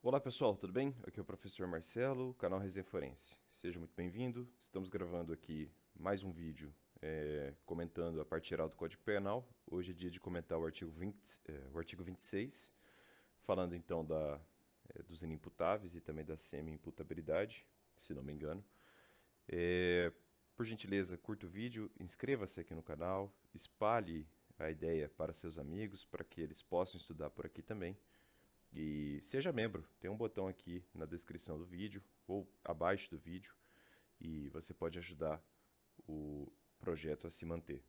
Olá pessoal, tudo bem? Aqui é o professor Marcelo, canal Resenha Forense. Seja muito bem-vindo. Estamos gravando aqui mais um vídeo comentando a parte geral do Código Penal. Hoje é dia de comentar o artigo 26, falando então dos inimputáveis e também da semi-imputabilidade, se não me engano. Por gentileza, curta o vídeo, inscreva-se aqui no canal, espalhe a ideia para seus amigos, para que eles possam estudar por aqui também. E seja membro, tem um botão aqui na descrição do vídeo ou abaixo do vídeo e você pode ajudar o projeto a se manter.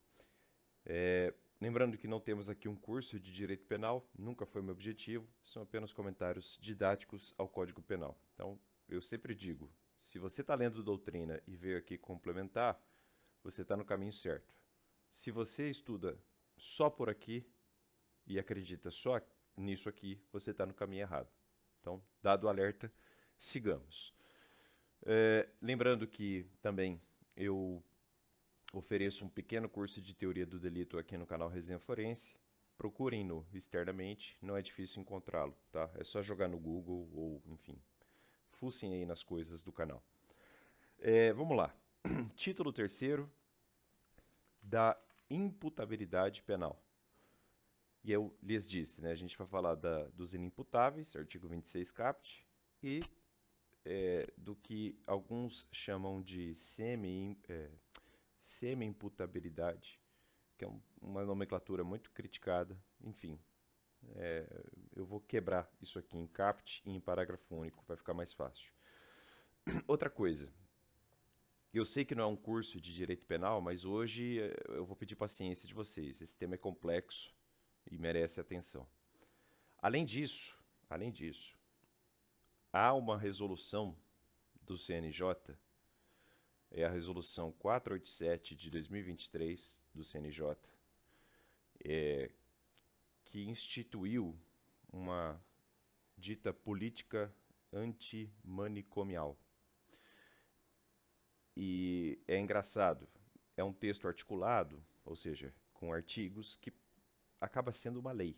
Lembrando que não temos aqui um curso de direito penal, nunca foi meu objetivo, são apenas comentários didáticos ao Código Penal. Então, eu sempre digo, se você está lendo doutrina e veio aqui complementar, você está no caminho certo. Se você estuda só por aqui e acredita só nisso aqui, você está no caminho errado. Então, dado o alerta, sigamos. Lembrando que também eu ofereço um pequeno curso de teoria do delito aqui no canal Resenha Forense. Procurem-no externamente, não é difícil encontrá-lo, tá? É só jogar no Google ou, enfim, fucem aí nas coisas do canal. Vamos lá. Título terceiro da imputabilidade penal. E eu lhes disse, né, a gente vai falar dos inimputáveis, artigo 26 caput, e do que alguns chamam de semi-imputabilidade, que é uma nomenclatura muito criticada. Enfim, eu vou quebrar isso aqui em caput e em parágrafo único, vai ficar mais fácil. Outra coisa, eu sei que não é um curso de direito penal, mas hoje eu vou pedir paciência de vocês. Esse tema é complexo e merece atenção. Além disso, há uma resolução do CNJ, é a resolução 487 de 2023 do CNJ, que instituiu uma dita política antimanicomial. E é engraçado, é um texto articulado, ou seja, com artigos que acaba sendo uma lei.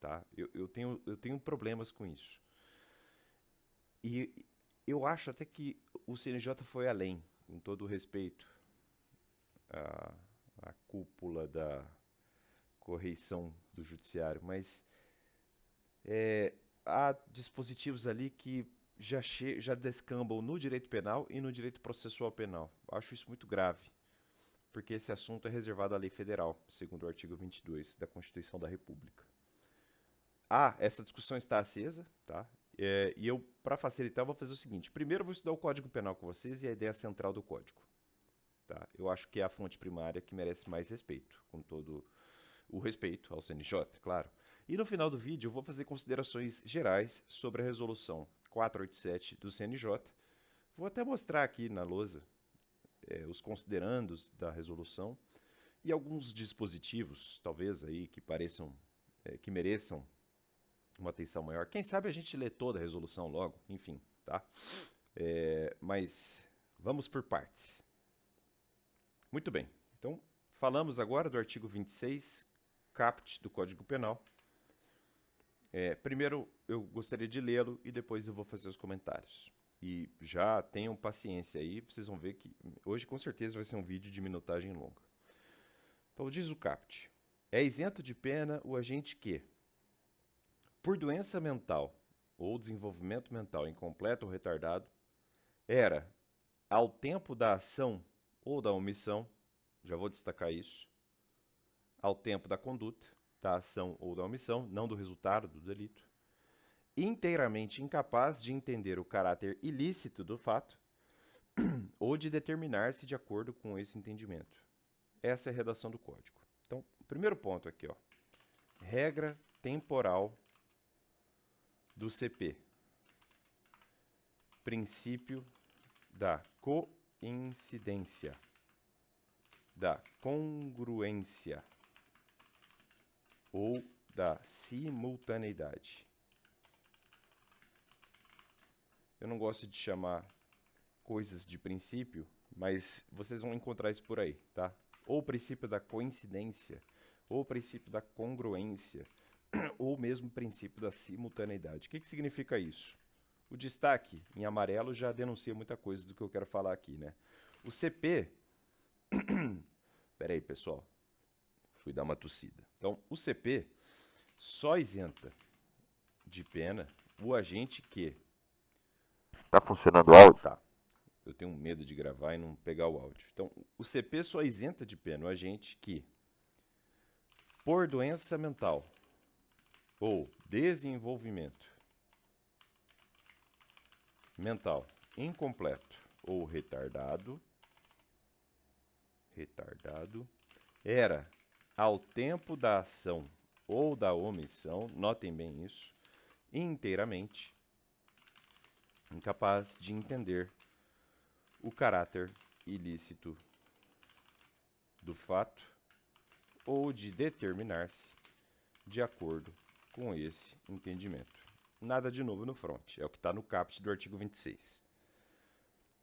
Tá? Eu tenho problemas com isso. E eu acho até que o CNJ foi além, com todo o respeito à cúpula da correição do judiciário, mas há dispositivos ali que já descambam no direito penal e no direito processual penal. Eu acho isso muito grave, porque esse assunto é reservado à lei federal, segundo o artigo 22 da Constituição da República. Essa discussão está acesa, tá? E eu, para facilitar, vou fazer o seguinte. Primeiro eu vou estudar o Código Penal com vocês e a ideia central do Código. Tá? Eu acho que é a fonte primária que merece mais respeito, com todo o respeito ao CNJ, claro. E no final do vídeo eu vou fazer considerações gerais sobre a resolução 487 do CNJ. Vou até mostrar aqui na lousa os considerandos da resolução e alguns dispositivos, talvez aí que pareçam, que mereçam uma atenção maior. Quem sabe a gente lê toda a resolução logo, enfim, tá? Mas vamos por partes. Muito bem, então falamos agora do artigo 26, caput do Código Penal. Primeiro eu gostaria de lê-lo e depois eu vou fazer os comentários. E já tenham paciência aí, vocês vão ver que hoje com certeza vai ser um vídeo de minutagem longa. Então diz o caput: é isento de pena o agente que, por doença mental ou desenvolvimento mental incompleto ou retardado, era, ao tempo da ação ou da omissão, já vou destacar isso, ao tempo da conduta, da ação ou da omissão, não do resultado do delito, inteiramente incapaz de entender o caráter ilícito do fato ou de determinar-se de acordo com esse entendimento. Essa é a redação do código. Então, o primeiro ponto aqui, ó, regra temporal do CP. Princípio da coincidência, da congruência ou da simultaneidade. Eu não gosto de chamar coisas de princípio, mas vocês vão encontrar isso por aí, tá? Ou o princípio da coincidência, ou o princípio da congruência, ou mesmo o princípio da simultaneidade. O que significa isso? O destaque em amarelo já denuncia muita coisa do que eu quero falar aqui, né? O CP... Pera aí, pessoal. Fui dar uma tossida. Então, o CP só isenta de pena o agente que... Tá funcionando o áudio? Tá. Eu tenho medo de gravar e não pegar o áudio. Então, o CP só isenta de pena o agente que, por doença mental ou desenvolvimento mental incompleto ou retardado, era, ao tempo da ação ou da omissão, notem bem isso, inteiramente incapaz de entender o caráter ilícito do fato ou de determinar-se de acordo com esse entendimento. Nada de novo no front, é o que está no caput do artigo 26.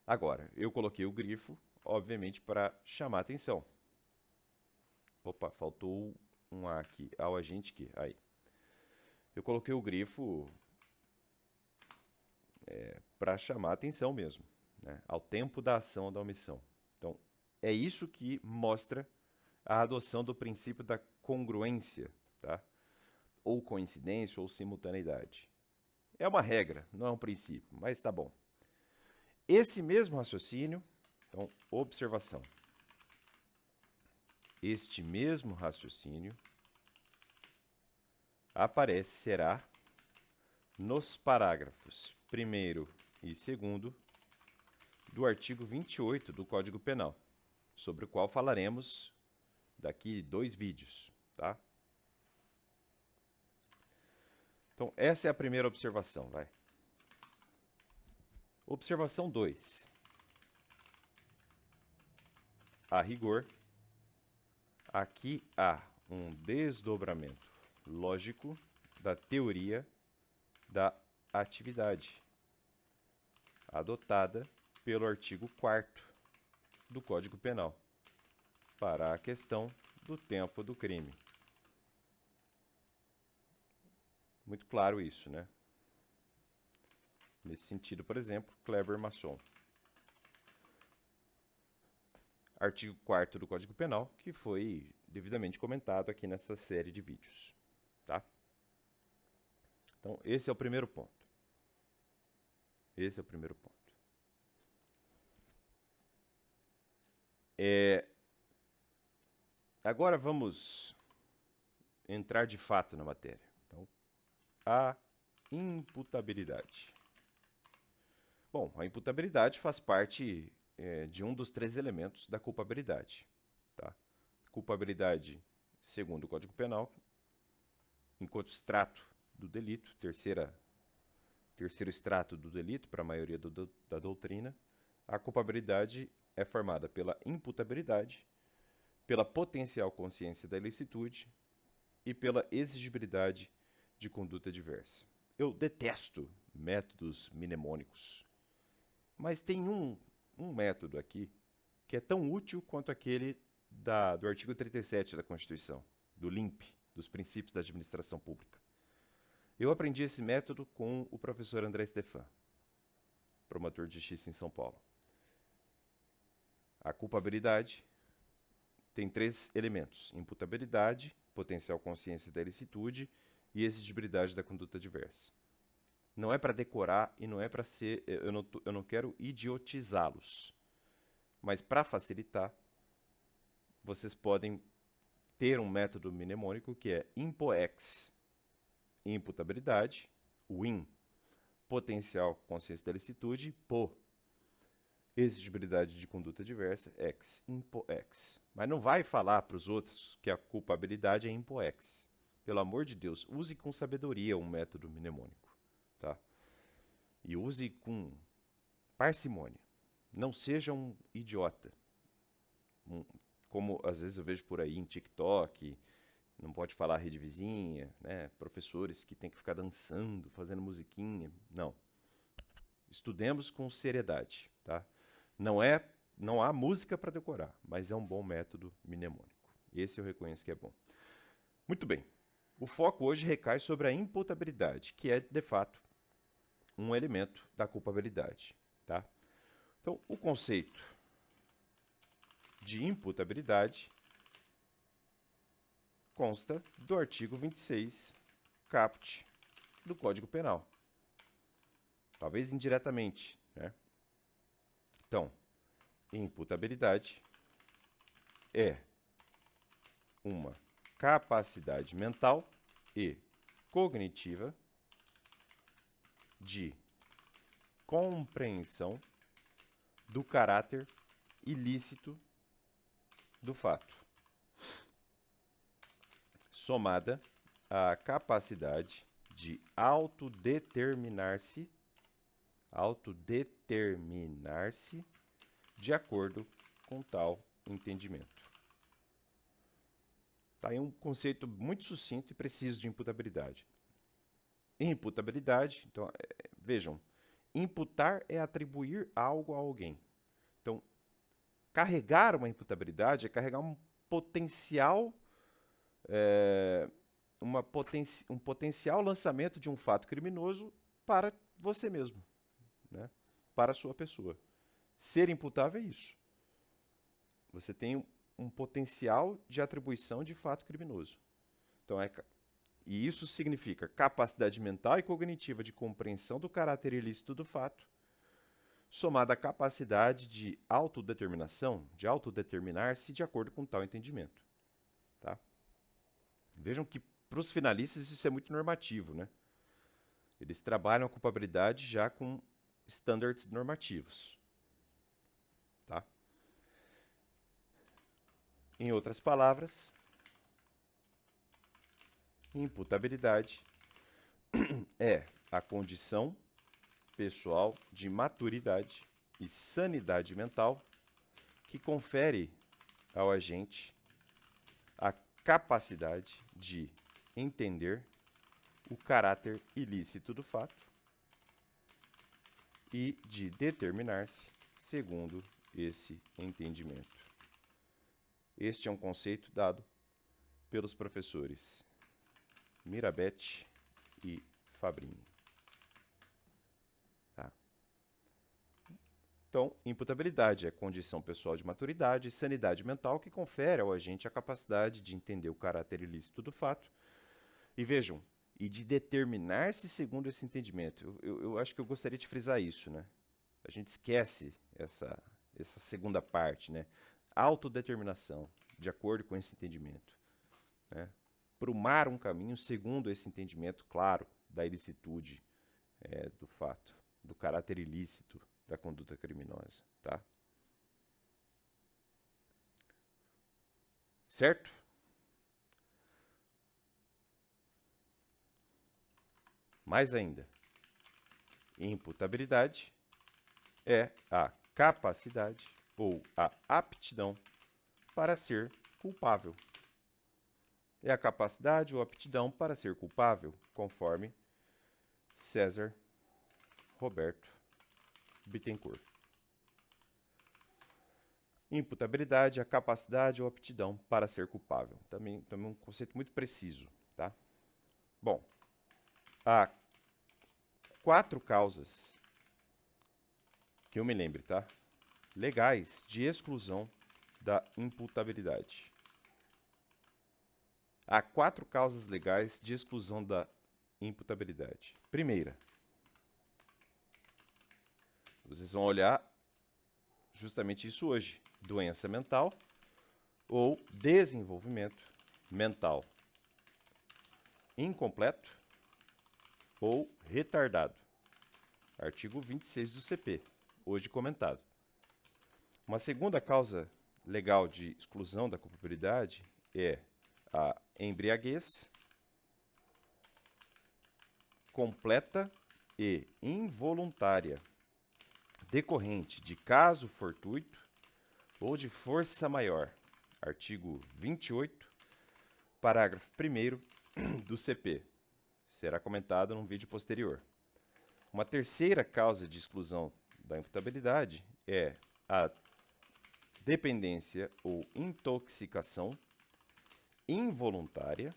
Agora, eu coloquei o grifo, obviamente, para chamar a atenção. Opa, faltou um A aqui, ao agente que, aí. Eu coloquei o grifo para chamar a atenção mesmo, né? Ao tempo da ação ou da omissão. Então, é isso que mostra a adoção do princípio da congruência, tá? Ou coincidência ou simultaneidade. É uma regra, não é um princípio, mas tá bom. Esse mesmo raciocínio, então, observação. Este mesmo raciocínio aparecerá nos parágrafos 1º e 2º do artigo 28 do Código Penal, sobre o qual falaremos daqui 2 vídeos, tá? Então, essa é a primeira observação, vai. Observação 2. A rigor, aqui há um desdobramento lógico da teoria da atividade, adotada pelo artigo 4º do Código Penal, para a questão do tempo do crime. Muito claro isso, né? Nesse sentido, por exemplo, Kleber Masson. Artigo 4º do Código Penal, que foi devidamente comentado aqui nessa série de vídeos, tá? Então, esse é o primeiro ponto. Esse é o primeiro ponto. Agora vamos entrar de fato na matéria. Então, a imputabilidade. Bom, a imputabilidade faz parte de um dos 3 elementos da culpabilidade. Tá? Culpabilidade, segundo o Código Penal, enquanto extrato do delito, terceiro extrato do delito para a maioria da doutrina, a culpabilidade é formada pela imputabilidade, pela potencial consciência da ilicitude e pela exigibilidade de conduta diversa. Eu detesto métodos mnemônicos, mas tem um método aqui que é tão útil quanto aquele do artigo 37 da Constituição, do LIMP, dos Princípios da Administração Pública. Eu aprendi esse método com o professor André Stefan, promotor de justiça em São Paulo. A culpabilidade tem 3 elementos: imputabilidade, potencial consciência da ilicitude e exigibilidade da conduta diversa. Não é para decorar e não é para ser... Eu não quero idiotizá-los. Mas para facilitar, vocês podem ter um método mnemônico que é IMPOEX, imputabilidade, WIN, potencial consciência da ilicitude, PO, exigibilidade de conduta diversa, X, IMPOEX. Mas não vai falar para os outros que a culpabilidade é IMPOEX. Pelo amor de Deus, use com sabedoria um método mnemônico, tá? E use com parcimônia. Não seja um idiota. Como às vezes eu vejo por aí em TikTok, não pode falar rede vizinha, né? Professores que tem que ficar dançando, fazendo musiquinha. Não. Estudemos com seriedade, tá? Não há música para decorar, mas é um bom método mnemônico. Esse eu reconheço que é bom. Muito bem. O foco hoje recai sobre a imputabilidade, que é, de fato, um elemento da culpabilidade, tá? Então, o conceito de imputabilidade consta do artigo 26, caput, do Código Penal. Talvez indiretamente, né? Então, imputabilidade é uma capacidade mental e cognitiva de compreensão do caráter ilícito do fato, somada à capacidade de autodeterminar-se de acordo com tal entendimento. Tá aí um conceito muito sucinto e preciso de imputabilidade. Imputabilidade, então, vejam, imputar é atribuir algo a alguém. Então, carregar uma imputabilidade é carregar um potencial, um potencial lançamento de um fato criminoso para você mesmo, né? Para a sua pessoa. Ser imputável é isso. Você tem um potencial de atribuição de fato criminoso. Então, e isso significa capacidade mental e cognitiva de compreensão do caráter ilícito do fato, somada à capacidade de autodeterminação, de autodeterminar-se de acordo com tal entendimento. Tá? Vejam que para os finalistas isso é muito normativo, né? Eles trabalham a culpabilidade já com standards normativos. Tá? Em outras palavras, imputabilidade é a condição pessoal de maturidade e sanidade mental que confere ao agente a capacidade de entender o caráter ilícito do fato e de determinar-se segundo esse entendimento. Este é um conceito dado pelos professores Mirabete e Fabrini. Tá. Então, imputabilidade é a condição pessoal de maturidade e sanidade mental que confere ao agente a capacidade de entender o caráter ilícito do fato. E vejam, e de determinar-se segundo esse entendimento. Eu acho que eu gostaria de frisar isso, né? A gente esquece essa segunda parte, né? Autodeterminação, de acordo com esse entendimento. Né? Prumar um caminho segundo esse entendimento claro da ilicitude do fato, do caráter ilícito da conduta criminosa. Tá? Certo? Mais ainda, imputabilidade é a capacidade ou a aptidão para ser culpável. É a capacidade ou aptidão para ser culpável, conforme César Roberto Bittencourt. Imputabilidade é a capacidade ou aptidão para ser culpável. Também um conceito muito preciso. Tá? Bom, há 4 causas que eu me lembre, tá? Legais de exclusão da imputabilidade. Há 4 causas legais de exclusão da imputabilidade. Primeira, vocês vão olhar justamente isso hoje: doença mental ou desenvolvimento mental incompleto ou retardado. Artigo 26 do CP, hoje comentado. Uma segunda causa legal de exclusão da culpabilidade é a embriaguez completa e involuntária, decorrente de caso fortuito ou de força maior. Artigo 28, parágrafo 1º do CP. Será comentado num vídeo posterior. Uma terceira causa de exclusão da imputabilidade é a dependência ou intoxicação involuntária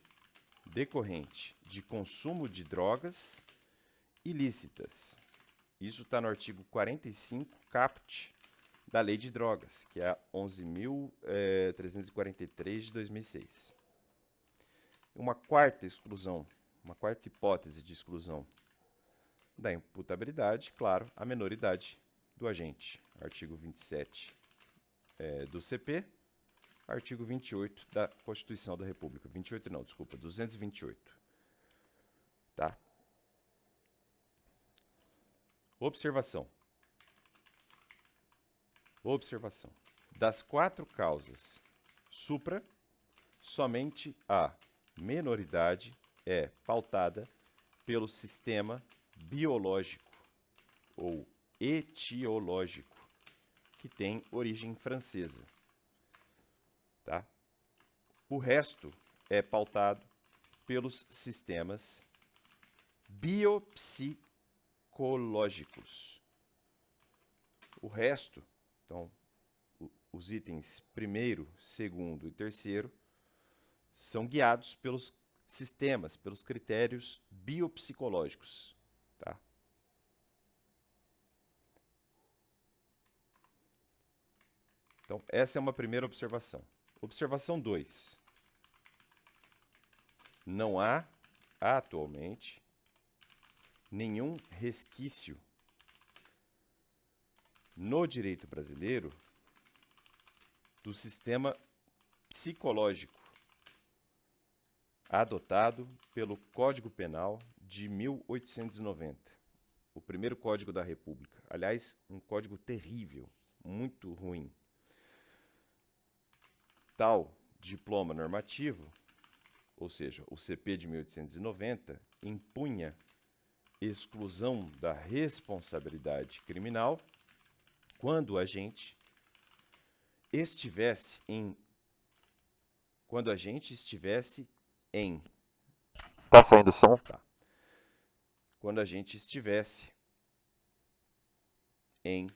decorrente de consumo de drogas ilícitas, Isso está no artigo 45, caput, da Lei de Drogas, que é a 11.343 de 2006. Uma quarta exclusão, uma quarta hipótese de exclusão da imputabilidade, claro, a menoridade do agente. Artigo 27 do CP, artigo 28 da Constituição da República. 28 não, desculpa, 228. Tá? Observação. Observação. Das 4 causas supra, somente a menoridade é pautada pelo sistema biológico ou etiológico, que tem origem francesa. Tá? O resto é pautado pelos sistemas biopsicológicos. O resto, então, os itens primeiro, segundo e terceiro, são guiados pelos sistemas, pelos critérios biopsicológicos. Tá? Então, essa é uma primeira observação. Observação 2. Não há, atualmente, nenhum resquício no direito brasileiro do sistema psicológico adotado pelo Código Penal de 1890, o primeiro Código da República. Aliás, um código terrível, muito ruim. Tal diploma normativo, ou seja, o CP de 1890, impunha exclusão da responsabilidade criminal quando o agente estivesse em... Tá saindo som? Tá. Quando a gente estivesse em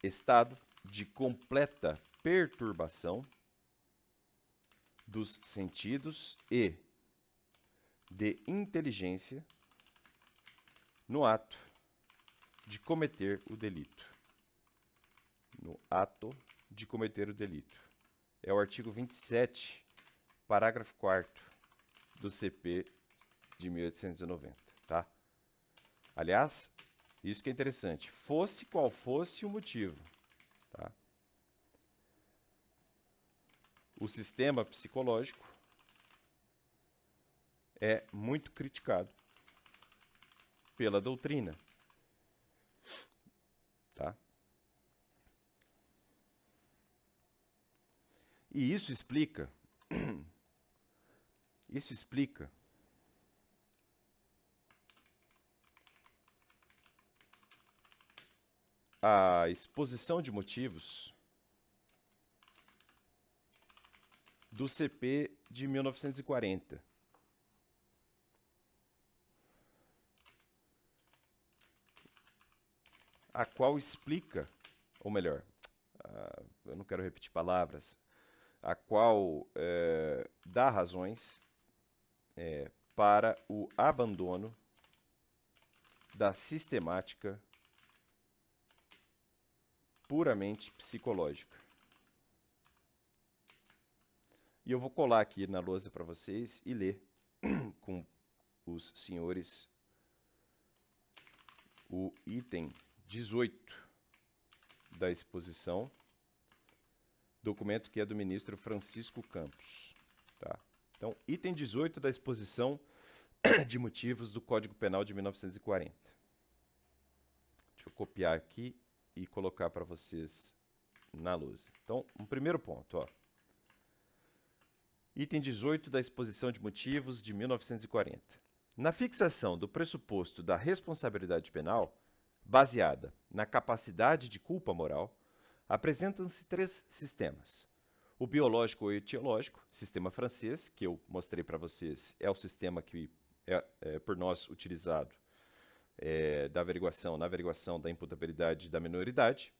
estado de completa perturbação dos sentidos e de inteligência no ato de cometer o delito. No ato de cometer o delito. É o artigo 27, parágrafo 4º do CP de 1890, tá? Aliás, isso que é interessante, fosse qual fosse o motivo, tá? O sistema psicológico é muito criticado pela doutrina, tá? E isso explica a exposição de motivos do CP de 1940. A qual explica, ou melhor, eu não quero repetir palavras, a qual dá razões para o abandono da sistemática puramente psicológica. E eu vou colar aqui na lousa para vocês e ler com os senhores o item 18 da exposição, documento que é do ministro Francisco Campos. Tá? Então, item 18 da exposição de motivos do Código Penal de 1940. Deixa eu copiar aqui e colocar para vocês na lousa. Então, um primeiro ponto, ó. Item 18 da exposição de motivos de 1940. Na fixação do pressuposto da responsabilidade penal, baseada na capacidade de culpa moral, apresentam-se 3 sistemas. O biológico ou etiológico, sistema francês, que eu mostrei para vocês, é o sistema que é por nós utilizado na averiguação da imputabilidade da menoridade.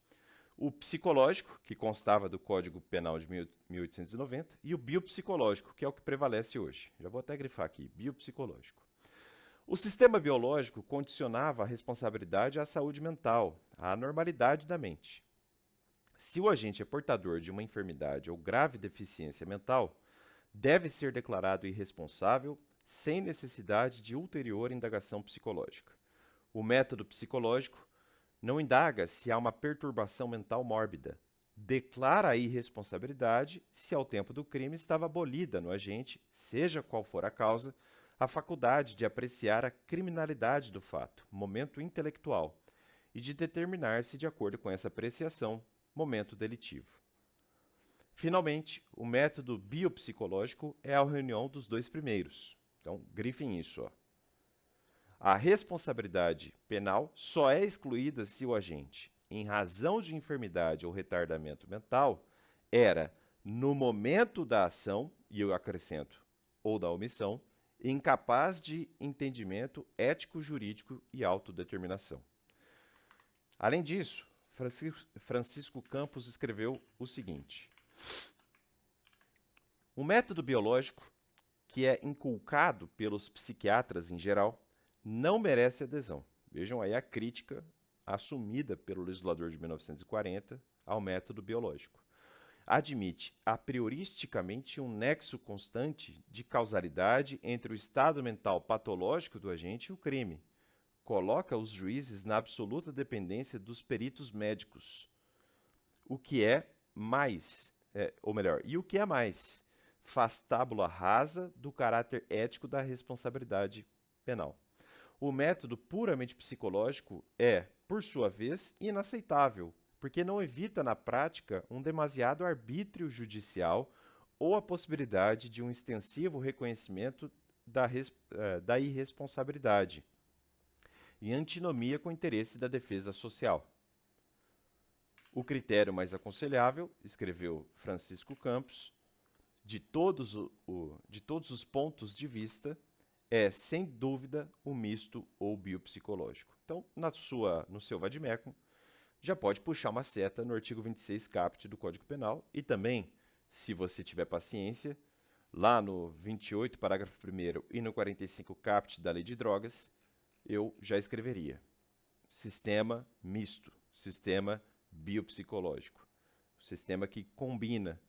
o psicológico, que constava do Código Penal de 1890, e o biopsicológico, que é o que prevalece hoje. Já vou até grifar aqui, biopsicológico. O sistema biológico condicionava a responsabilidade à saúde mental, à normalidade da mente. Se o agente é portador de uma enfermidade ou grave deficiência mental, deve ser declarado irresponsável sem necessidade de ulterior indagação psicológica. O método psicológico não indaga se há uma perturbação mental mórbida. Declara a irresponsabilidade se ao tempo do crime estava abolida no agente, seja qual for a causa, a faculdade de apreciar a criminalidade do fato, momento intelectual, e de determinar-se de acordo com essa apreciação, momento delitivo. Finalmente, o método biopsicológico é a reunião dos dois primeiros. Então, grifem isso. Ó. A responsabilidade penal só é excluída se o agente, em razão de enfermidade ou retardamento mental, era, no momento da ação, e eu acrescento, ou da omissão, incapaz de entendimento ético-jurídico e autodeterminação. Além disso, Francisco Campos escreveu o seguinte: o método biológico, que é inculcado pelos psiquiatras em geral, não merece adesão. Vejam aí a crítica assumida pelo legislador de 1940 ao método biológico. Admite a prioristicamente um nexo constante de causalidade entre o estado mental patológico do agente e o crime. Coloca os juízes na absoluta dependência dos peritos médicos. O que é mais, e o que é mais, faz tábula rasa do caráter ético da responsabilidade penal. O método puramente psicológico é, por sua vez, inaceitável, porque não evita na prática um demasiado arbítrio judicial ou a possibilidade de um extensivo reconhecimento da irresponsabilidade, em antinomia com o interesse da defesa social. O critério mais aconselhável, escreveu Francisco Campos, de todos os pontos de vista, é, sem dúvida, o misto ou biopsicológico. Então, no seu vademecum, já pode puxar uma seta no artigo 26 caput do Código Penal e também, se você tiver paciência, lá no 28, parágrafo 1º e no 45 caput da Lei de Drogas, eu já escreveria sistema misto, sistema biopsicológico, sistema que combina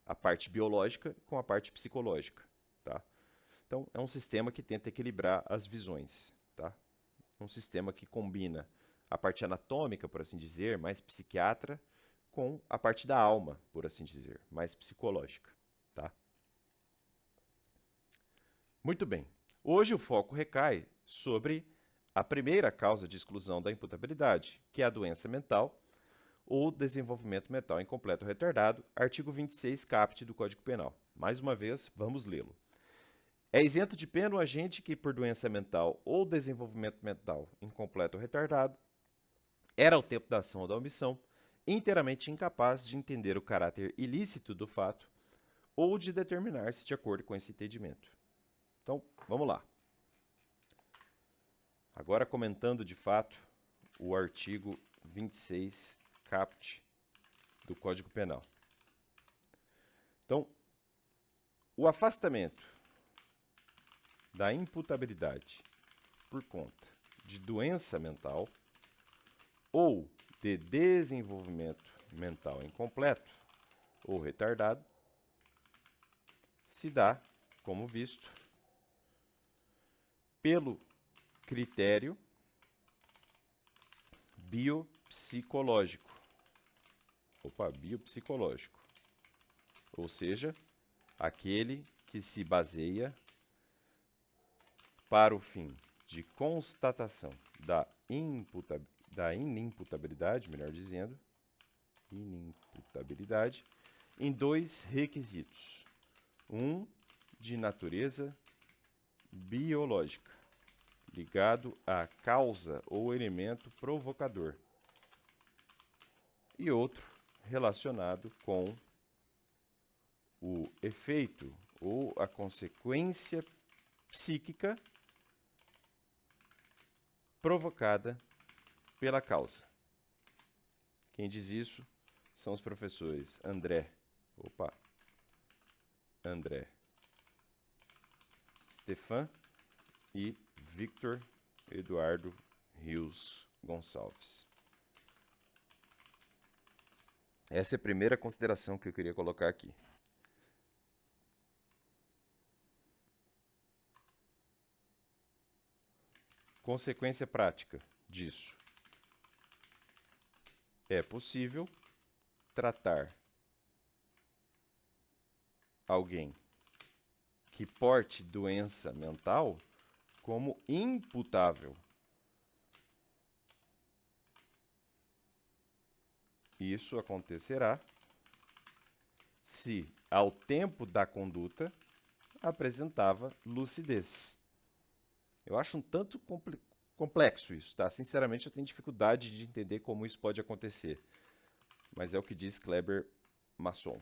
a parte biológica com a parte psicológica. Tá? Então, é um sistema que tenta equilibrar as visões. Tá? Um sistema que combina a parte anatômica, por assim dizer, mais psiquiatra, com a parte da alma, por assim dizer, mais psicológica. Tá? Muito bem. Hoje o foco recai sobre a primeira causa de exclusão da imputabilidade, que é a doença mental ou desenvolvimento mental incompleto ou retardado, artigo 26 caput do Código Penal. Mais uma vez, vamos lê-lo. É isento de pena o agente que, por doença mental ou desenvolvimento mental incompleto ou retardado, era ao tempo da ação ou da omissão, inteiramente incapaz de entender o caráter ilícito do fato ou de determinar-se de acordo com esse entendimento. Então, vamos lá. Agora comentando de fato o artigo 26 caput do Código Penal. Então, o afastamento da imputabilidade por conta de doença mental ou de desenvolvimento mental incompleto ou retardado se dá, como visto, pelo critério biopsicológico. Biopsicológico. Ou seja, aquele que se baseia para o fim de constatação da inimputabilidade, melhor dizendo, inimputabilidade, em dois requisitos. Um de natureza biológica, ligado à causa ou elemento provocador, e outro relacionado com o efeito ou a consequência psíquica provocada pela causa. Quem diz isso são os professores André Stefan e Victor Eduardo Rios Gonçalves. Essa é a primeira consideração que eu queria colocar aqui. Consequência prática disso. É possível tratar alguém que porte doença mental como imputável. Isso acontecerá se, ao tempo da conduta, apresentava lucidez. Eu acho um tanto complexo isso, tá? Sinceramente, eu tenho dificuldade de entender como isso pode acontecer. Mas é o que diz Kleber Masson.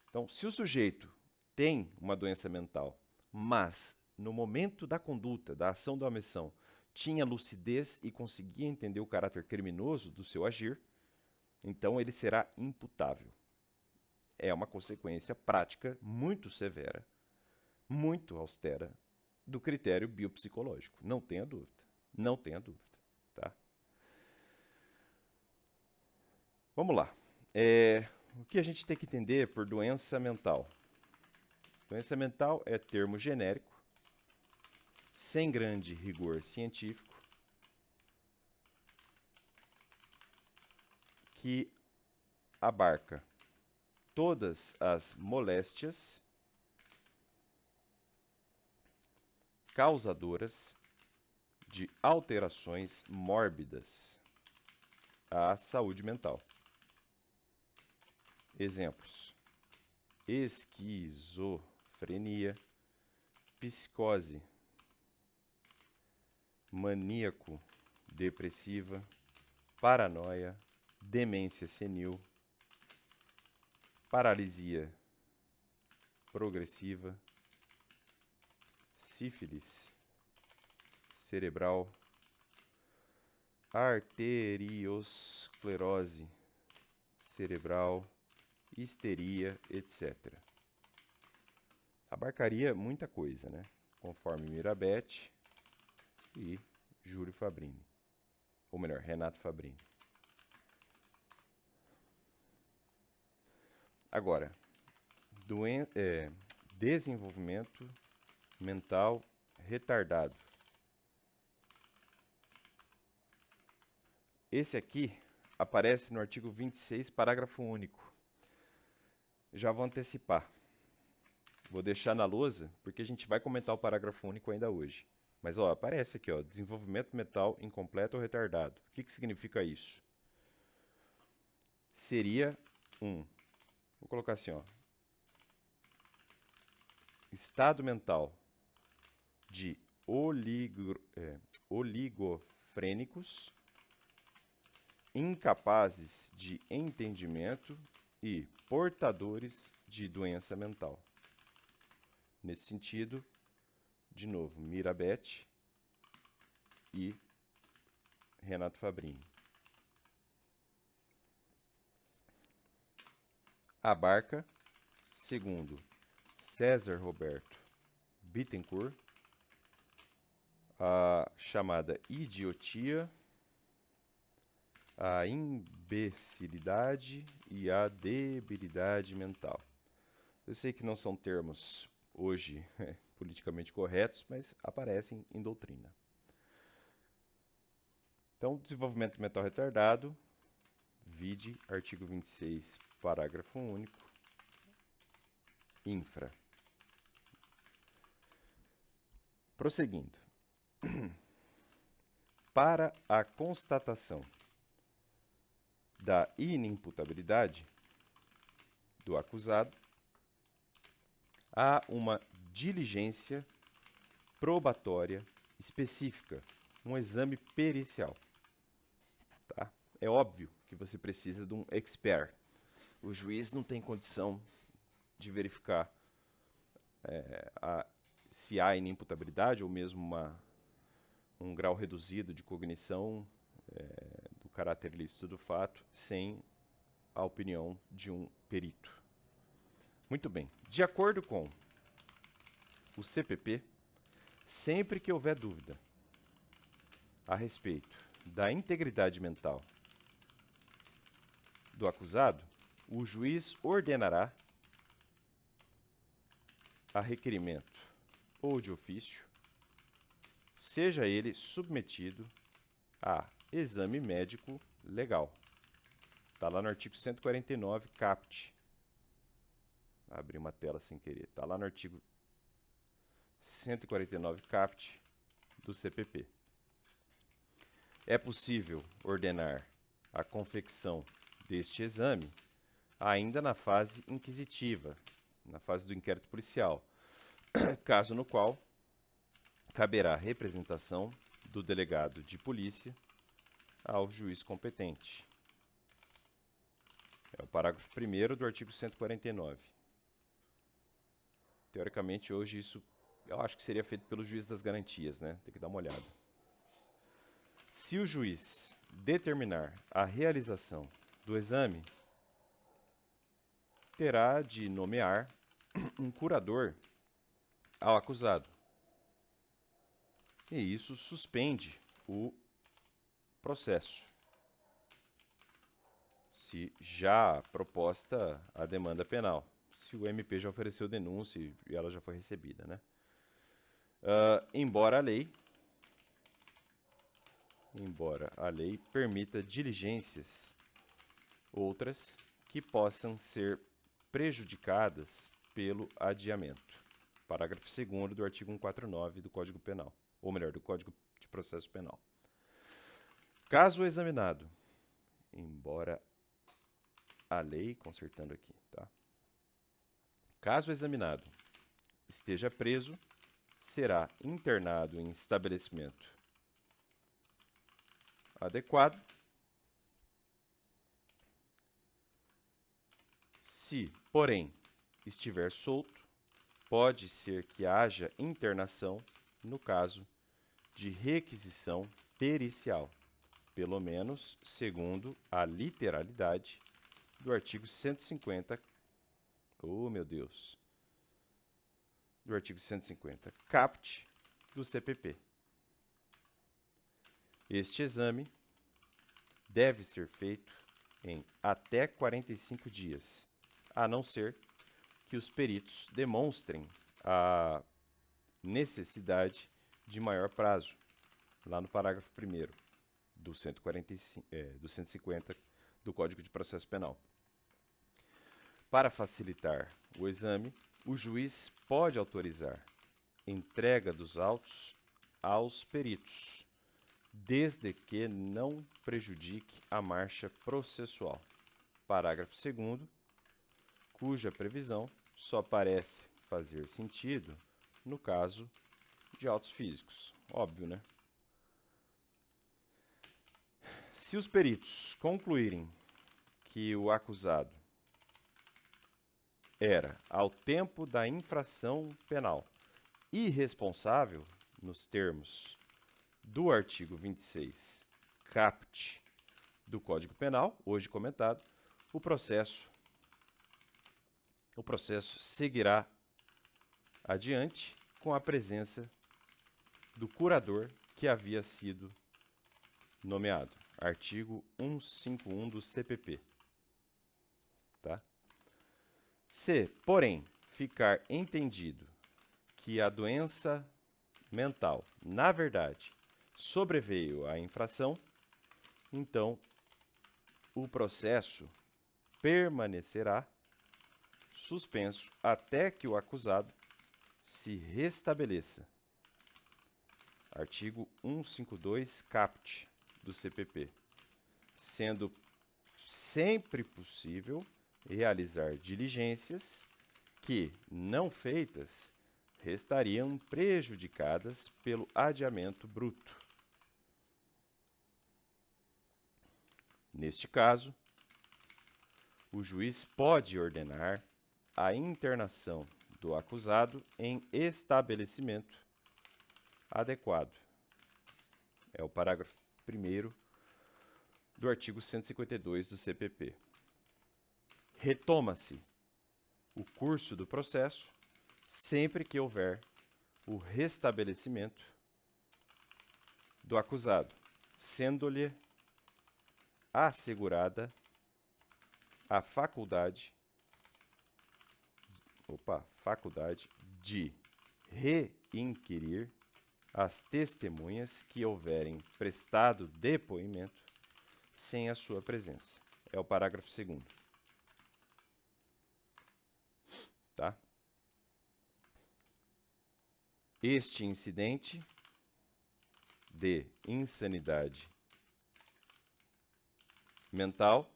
Então, se o sujeito tem uma doença mental, mas no momento da conduta, da ação da omissão, tinha lucidez e conseguia entender o caráter criminoso do seu agir, então ele será imputável. É uma consequência prática muito severa, muito austera do critério biopsicológico. Não tenha dúvida. Não tenha dúvida. Tá? Vamos lá. O que a gente tem que entender por doença mental? Doença mental é termo genérico, sem grande rigor científico, que abarca todas as moléstias causadoras de alterações mórbidas à saúde mental. Exemplos: esquizofrenia, psicose, maníaco-depressiva, paranoia, demência senil, paralisia progressiva, sífilis cerebral, arteriosclerose cerebral, histeria, etc. Abarcaria muita coisa, né? Conforme Mirabete e Júlio Fabrini. Ou melhor, Renato Fabrini. Agora, desenvolvimento mental retardado. Esse aqui aparece no artigo 26, parágrafo único. Já vou antecipar. Vou deixar na lousa, porque a gente vai comentar o parágrafo único ainda hoje. Mas ó, aparece aqui, ó, desenvolvimento mental incompleto ou retardado. O que significa isso? Seria vou colocar assim, ó, estado mental de oligofrênicos, incapazes de entendimento e portadores de doença mental. Nesse sentido, de novo, Mirabete e Renato Fabrini. Abarca, segundo César Roberto Bittencourt, a chamada idiotia, a imbecilidade e a debilidade mental. Eu sei que não são termos hoje politicamente corretos, mas aparecem em doutrina. Então, desenvolvimento mental retardado, vide artigo 26, parágrafo único, infra. Prosseguindo. Para a constatação da inimputabilidade do acusado, há uma diligência probatória específica, um exame pericial. Tá? É óbvio que você precisa de um expert. O juiz não tem condição de verificar se há inimputabilidade ou mesmo um grau reduzido de cognição do caráter ilícito do fato sem a opinião de um perito. Muito bem. De acordo com o CPP, sempre que houver dúvida a respeito da integridade mental do acusado, o juiz ordenará, a requerimento ou de ofício, seja ele submetido a exame médico legal. Está lá no artigo 149, caput. Abri uma tela sem querer. Está lá no artigo 149, caput do CPP. É possível ordenar a confecção deste exame ainda na fase inquisitiva, na fase do inquérito policial, caso no qual caberá representação do delegado de polícia ao juiz competente. É o parágrafo 1º do artigo 149. Teoricamente, hoje isso eu acho que seria feito pelo juiz das garantias, né? Tem que dar uma olhada. Se o juiz determinar a realização do exame, terá de nomear um curador ao acusado. E isso suspende o processo, se já proposta a demanda penal, se o MP já ofereceu denúncia e ela já foi recebida, né? Embora a lei permita diligências outras que possam ser prejudicadas pelo adiamento. Parágrafo 2º do artigo 149 do Código Penal, ou melhor, do Código de Processo Penal. Caso o examinado, embora a lei, consertando aqui, tá? Caso o examinado esteja preso, será internado em estabelecimento adequado. Se, porém, estiver solto, pode ser que haja internação no caso de requisição pericial, pelo menos segundo a literalidade do artigo 150, do artigo 150, caput do CPP. Este exame deve ser feito em até 45 dias, a não ser que os peritos demonstrem a necessidade de maior prazo, lá no parágrafo 1º do 150 do Código de Processo Penal. Para facilitar o exame, o juiz pode autorizar entrega dos autos aos peritos, desde que não prejudique a marcha processual. Parágrafo 2º, cuja previsão só parece fazer sentido no caso de autos físicos. Óbvio, né? Se os peritos concluírem que o acusado era, ao tempo da infração penal, irresponsável, nos termos do artigo 26, caput do Código Penal, hoje comentado, o processo seguirá adiante com a presença do curador que havia sido nomeado. Artigo 151 do CPP. Tá? Se, porém, ficar entendido que a doença mental, na verdade, sobreveio à infração, então o processo permanecerá suspenso até que o acusado se restabeleça. Artigo 152, caput do CPP, sendo sempre possível realizar diligências que, não feitas, restariam prejudicadas pelo adiamento bruto. Neste caso, o juiz pode ordenar a internação do acusado em estabelecimento adequado. É o parágrafo 1º do artigo 152 do CPP. Retoma-se o curso do processo sempre que houver o restabelecimento do acusado, sendo-lhe assegurada a faculdade de reinquirir as testemunhas que houverem prestado depoimento sem a sua presença. É o parágrafo 2º. Tá? Este incidente de insanidade mental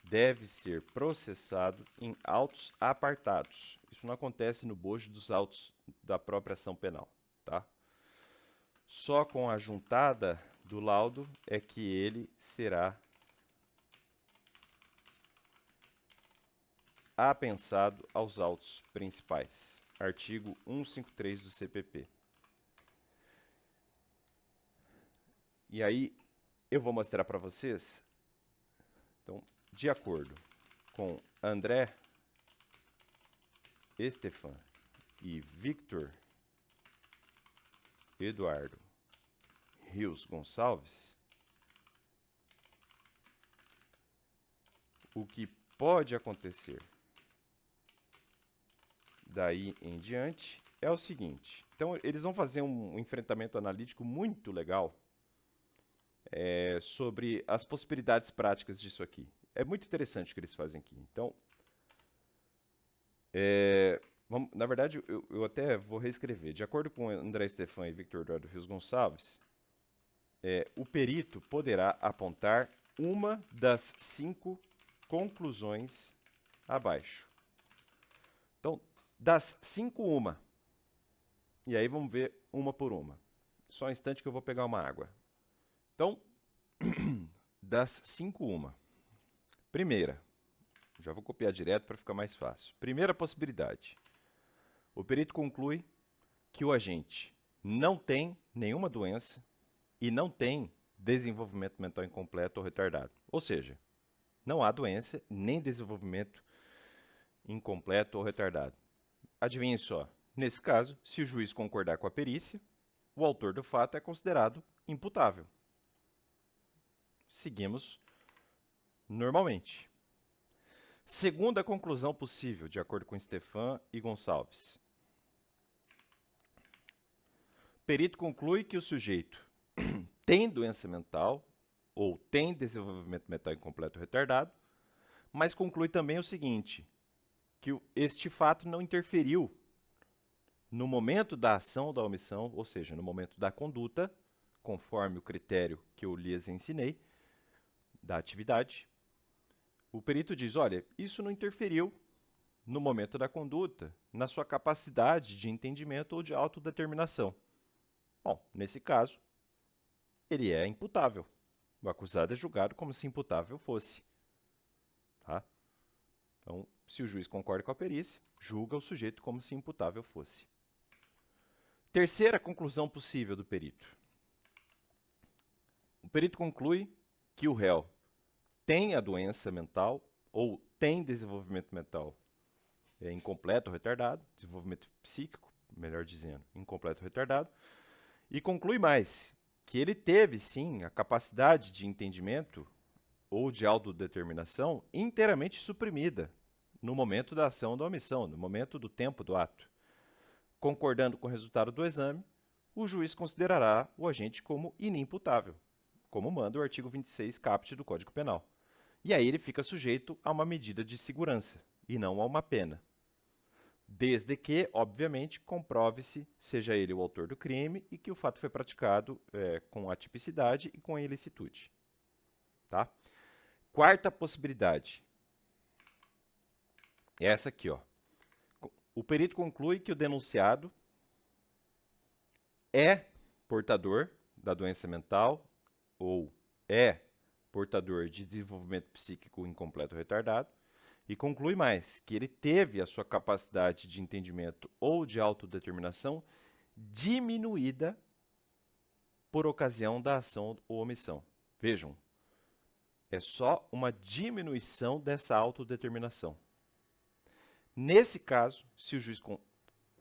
deve ser processado em autos apartados. Isso não acontece no bojo dos autos da própria ação penal, tá? Só com a juntada do laudo é que ele será apensado aos autos principais. Artigo 153 do CPP. E aí, eu vou mostrar para vocês. Então, de acordo com André Estefan e Victor Eduardo Rios Gonçalves, o que pode acontecer daí em diante é o seguinte. Então, eles vão fazer um enfrentamento analítico muito legal sobre as possibilidades práticas disso aqui. É muito interessante o que eles fazem aqui. Então, na verdade, eu até vou reescrever. De acordo com André Stefan e Victor Eduardo Rios Gonçalves, o perito poderá apontar uma das 5 conclusões abaixo. Então, das 5, uma. E aí vamos ver uma por uma. Só um instante que eu vou pegar uma água. Então, das 5, uma. Primeira, já vou copiar direto para ficar mais fácil. Primeira possibilidade. O perito conclui que o agente não tem nenhuma doença e não tem desenvolvimento mental incompleto ou retardado. Ou seja, não há doença nem desenvolvimento incompleto ou retardado. Adivinhe só, nesse caso, se o juiz concordar com a perícia, o autor do fato é considerado imputável. Seguimos normalmente. Segunda conclusão possível, de acordo com Stefan e Gonçalves. O perito conclui que o sujeito tem doença mental ou tem desenvolvimento mental incompleto ou retardado, mas conclui também o seguinte, que este fato não interferiu no momento da ação ou da omissão, ou seja, no momento da conduta, conforme o critério que eu lhes ensinei, da atividade. O perito diz, olha, isso não interferiu no momento da conduta, na sua capacidade de entendimento ou de autodeterminação. Bom, nesse caso, ele é imputável. O acusado é julgado como se imputável fosse. Tá? Então, se o juiz concorda com a perícia, julga o sujeito como se imputável fosse. Terceira conclusão possível do perito. O perito conclui que o réu tem a doença mental ou tem desenvolvimento mental incompleto ou retardado, desenvolvimento psíquico, melhor dizendo, incompleto ou retardado, e conclui mais, que ele teve, sim, a capacidade de entendimento ou de autodeterminação inteiramente suprimida no momento da ação ou da omissão, no momento do tempo do ato. Concordando com o resultado do exame, o juiz considerará o agente como inimputável, como manda o artigo 26 caput do Código Penal. E aí ele fica sujeito a uma medida de segurança e não a uma pena. Desde que, obviamente, comprove-se, seja ele o autor do crime e que o fato foi praticado com atipicidade e com ilicitude. Tá? Quarta possibilidade. É essa aqui, ó. O perito conclui que o denunciado é portador da doença mental ou é portador de desenvolvimento psíquico incompleto ou retardado, e conclui mais, que ele teve a sua capacidade de entendimento ou de autodeterminação diminuída por ocasião da ação ou omissão. Vejam, É só uma diminuição dessa autodeterminação. Nesse caso, se o juiz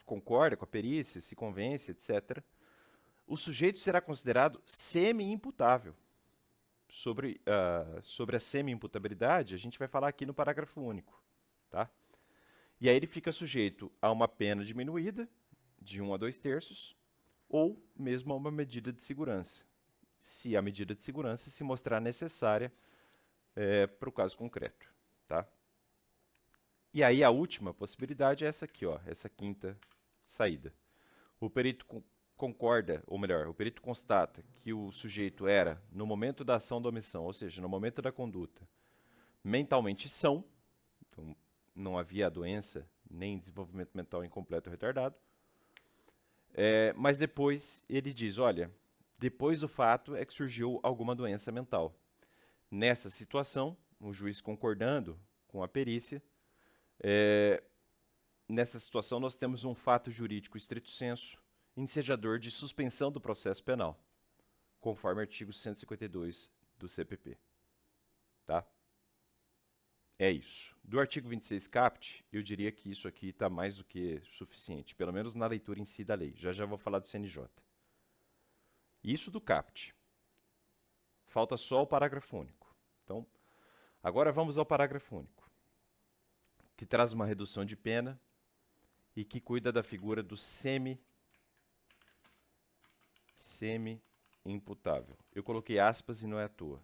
concorda com a perícia, se convence, etc., o sujeito será considerado semi-imputável. Sobre a semi-imputabilidade, a gente vai falar aqui no parágrafo único. Tá? E aí ele fica sujeito a uma pena diminuída, de 1 a 2/3, ou mesmo a uma medida de segurança, se a medida de segurança se mostrar necessária para o caso concreto. Tá? E aí a última possibilidade é essa aqui, ó, essa quinta saída. O perito concorda, ou melhor, o perito constata que o sujeito era, no momento da ação da omissão, ou seja, no momento da conduta, mentalmente são, então não havia doença nem desenvolvimento mental incompleto ou retardado, mas depois ele diz, olha, depois do fato é que surgiu alguma doença mental. Nessa situação, o juiz concordando com a perícia, nessa situação nós temos um fato jurídico estrito sensu, ensejador de suspensão do processo penal, conforme o artigo 152 do CPP. Tá? É isso. Do artigo 26 caput, eu diria que isso aqui está mais do que suficiente, pelo menos na leitura em si da lei. Já vou falar do CNJ. Isso do caput. Falta só o parágrafo único. Então, agora vamos ao parágrafo único, que traz uma redução de pena e que cuida da figura do semi-imputável. Eu coloquei aspas e não é à toa.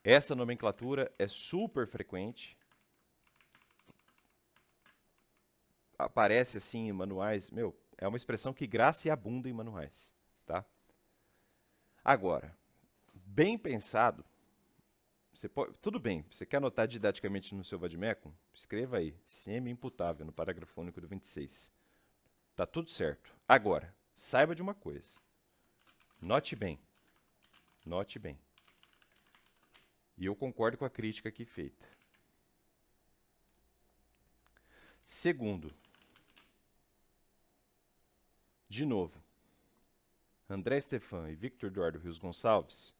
Essa nomenclatura é super frequente. Aparece assim em manuais. Meu, é uma expressão que graça e abunda em manuais. Tá? Agora, bem pensado, tudo bem, você quer anotar didaticamente no seu vademecum? Escreva aí, semi-imputável, no parágrafo único do 26. Tá tudo certo. Agora, saiba de uma coisa. Note bem. Note bem. E eu concordo com a crítica aqui feita. Segundo, de novo, André Stefan e Victor Eduardo Rios Gonçalves,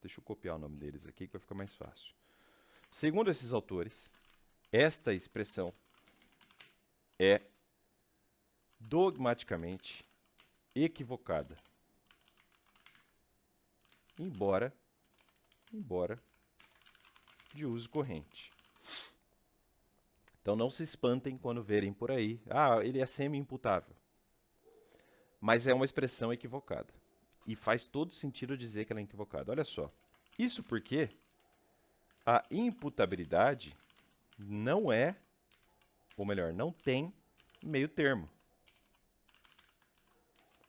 deixa eu copiar o nome deles aqui que vai ficar mais fácil. Segundo esses autores, esta expressão é dogmaticamente equivocada. Embora de uso corrente. Então não se espantem quando verem por aí, ele é semi-imputável. Mas é uma expressão equivocada. E faz todo sentido dizer que ela é equivocada. Olha só. Isso porque a imputabilidade não é, ou melhor, não tem meio termo.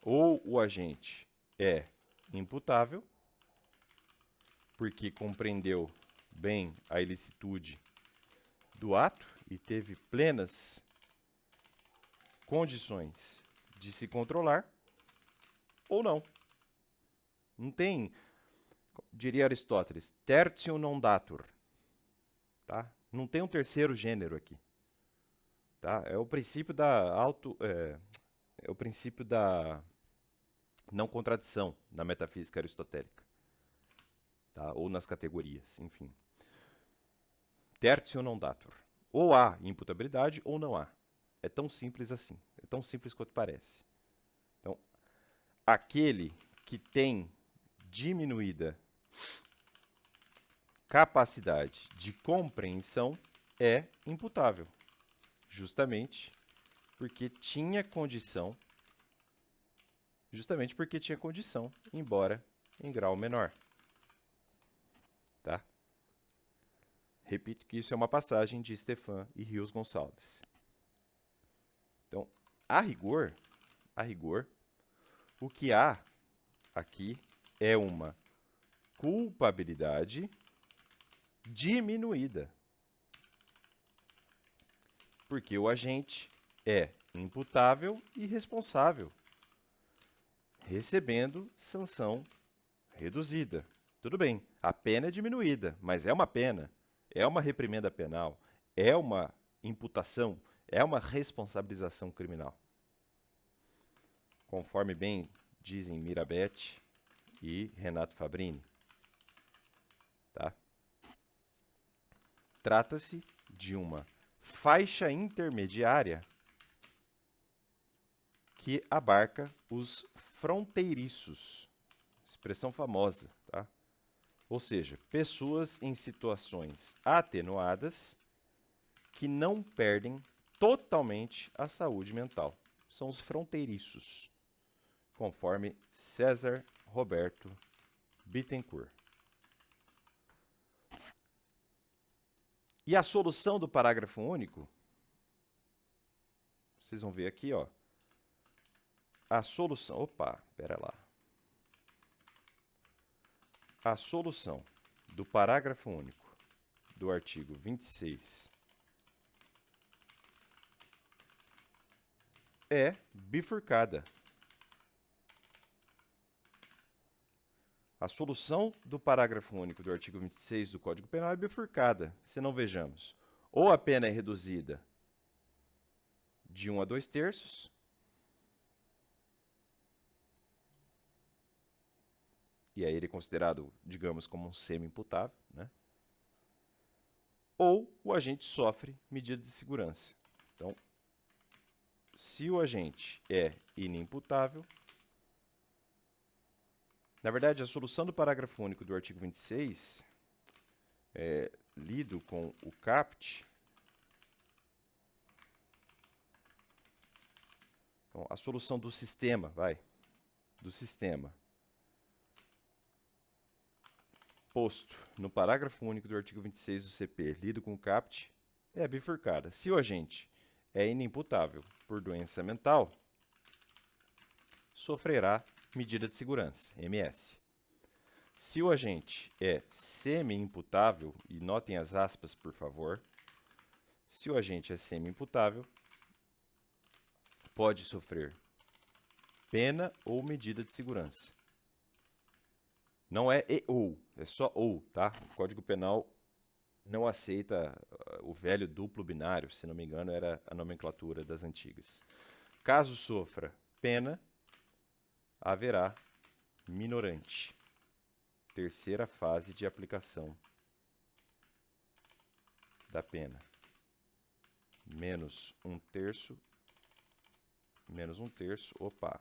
Ou o agente é imputável, porque compreendeu bem a ilicitude do ato e teve plenas condições de se controlar, ou não. Não tem, diria Aristóteles, tertium non datur. Tá? Não tem um terceiro gênero aqui. Tá? É o princípio da é o princípio da não contradição na metafísica aristotélica. Tá? Ou nas categorias, enfim. Tertium non datur. Ou há imputabilidade ou não há. É tão simples assim. É tão simples quanto parece. Então, aquele que tem diminuída capacidade de compreensão é imputável. Justamente porque tinha condição, embora em grau menor. Tá? Repito que isso é uma passagem de Stefan e Rios Gonçalves. Então, a rigor, o que há aqui é uma culpabilidade diminuída. Porque o agente é imputável e responsável, recebendo sanção reduzida. Tudo bem, a pena é diminuída, mas é uma pena, é uma reprimenda penal, é uma imputação, é uma responsabilização criminal. Conforme bem dizem Mirabete e Renato Fabrini. tá? Trata-se de uma faixa intermediária que abarca os fronteiriços. Expressão famosa, tá? Ou seja, pessoas em situações atenuadas que não perdem totalmente a saúde mental. São os fronteiriços, conforme César Roberto Bittencourt. E a solução do parágrafo único, vocês vão ver aqui, ó. A solução, opa, pera lá. A solução do parágrafo único do artigo 26 é bifurcada. A solução do parágrafo único do artigo 26 do Código Penal é bifurcada. Se não vejamos, ou a pena é reduzida de 1 a 2/3, e aí ele é considerado, digamos, como um semi-imputável, né? Ou o agente sofre medida de segurança. Então, se o agente é inimputável, na verdade, a solução do parágrafo único do artigo 26, lido com o CAPT, então, a solução do sistema, do sistema, posto no parágrafo único do artigo 26 do CP, lido com o CAPT, é bifurcada. Se o agente é inimputável por doença mental, sofrerá medida de segurança, MS. Se o agente é semi-imputável, e notem as aspas, por favor, se o agente é semi-imputável, pode sofrer pena ou medida de segurança. Não é e ou, é só ou, tá? O Código Penal não aceita o velho duplo binário, se não me engano, era a nomenclatura das antigas. Caso sofra pena, haverá minorante. Terceira fase de aplicação da pena. Menos 1/3, opa.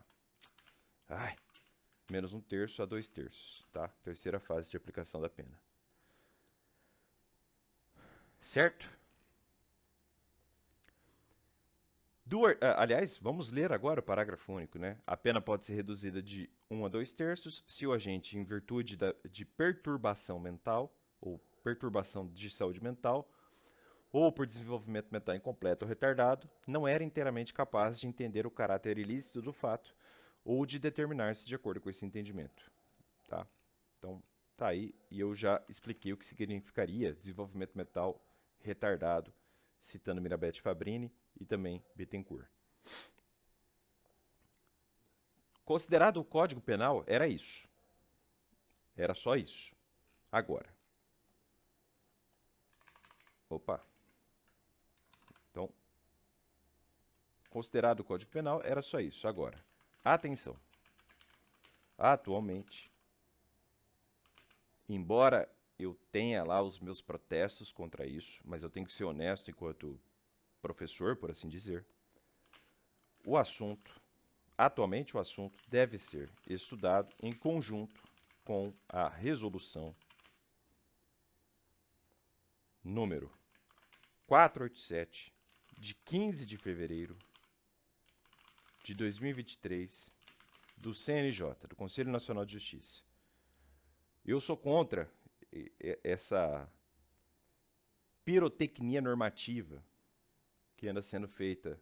Menos 1/3 a 2/3, tá? Terceira fase de aplicação da pena. Certo? Aliás, vamos ler agora o parágrafo único, né? A pena pode ser reduzida de 1 a 2/3 se o agente, em virtude de perturbação mental ou perturbação de saúde mental ou por desenvolvimento mental incompleto ou retardado, não era inteiramente capaz de entender o caráter ilícito do fato ou de determinar-se de acordo com esse entendimento, tá? Então, tá aí, e eu já expliquei o que significaria desenvolvimento mental retardado, citando Mirabete Fabrini e também Bittencourt. Considerado o Código Penal, era isso. Era só isso. Agora. Opa. Então, considerado o Código Penal, era só isso. Agora, atenção. Atualmente, embora eu tenha lá os meus protestos contra isso, mas eu tenho que ser honesto enquanto professor, por assim dizer, atualmente o assunto deve ser estudado em conjunto com a resolução número 487, de 15 de fevereiro de 2023, do CNJ, do Conselho Nacional de Justiça. Eu sou contra essa pirotecnia normativa que anda sendo feita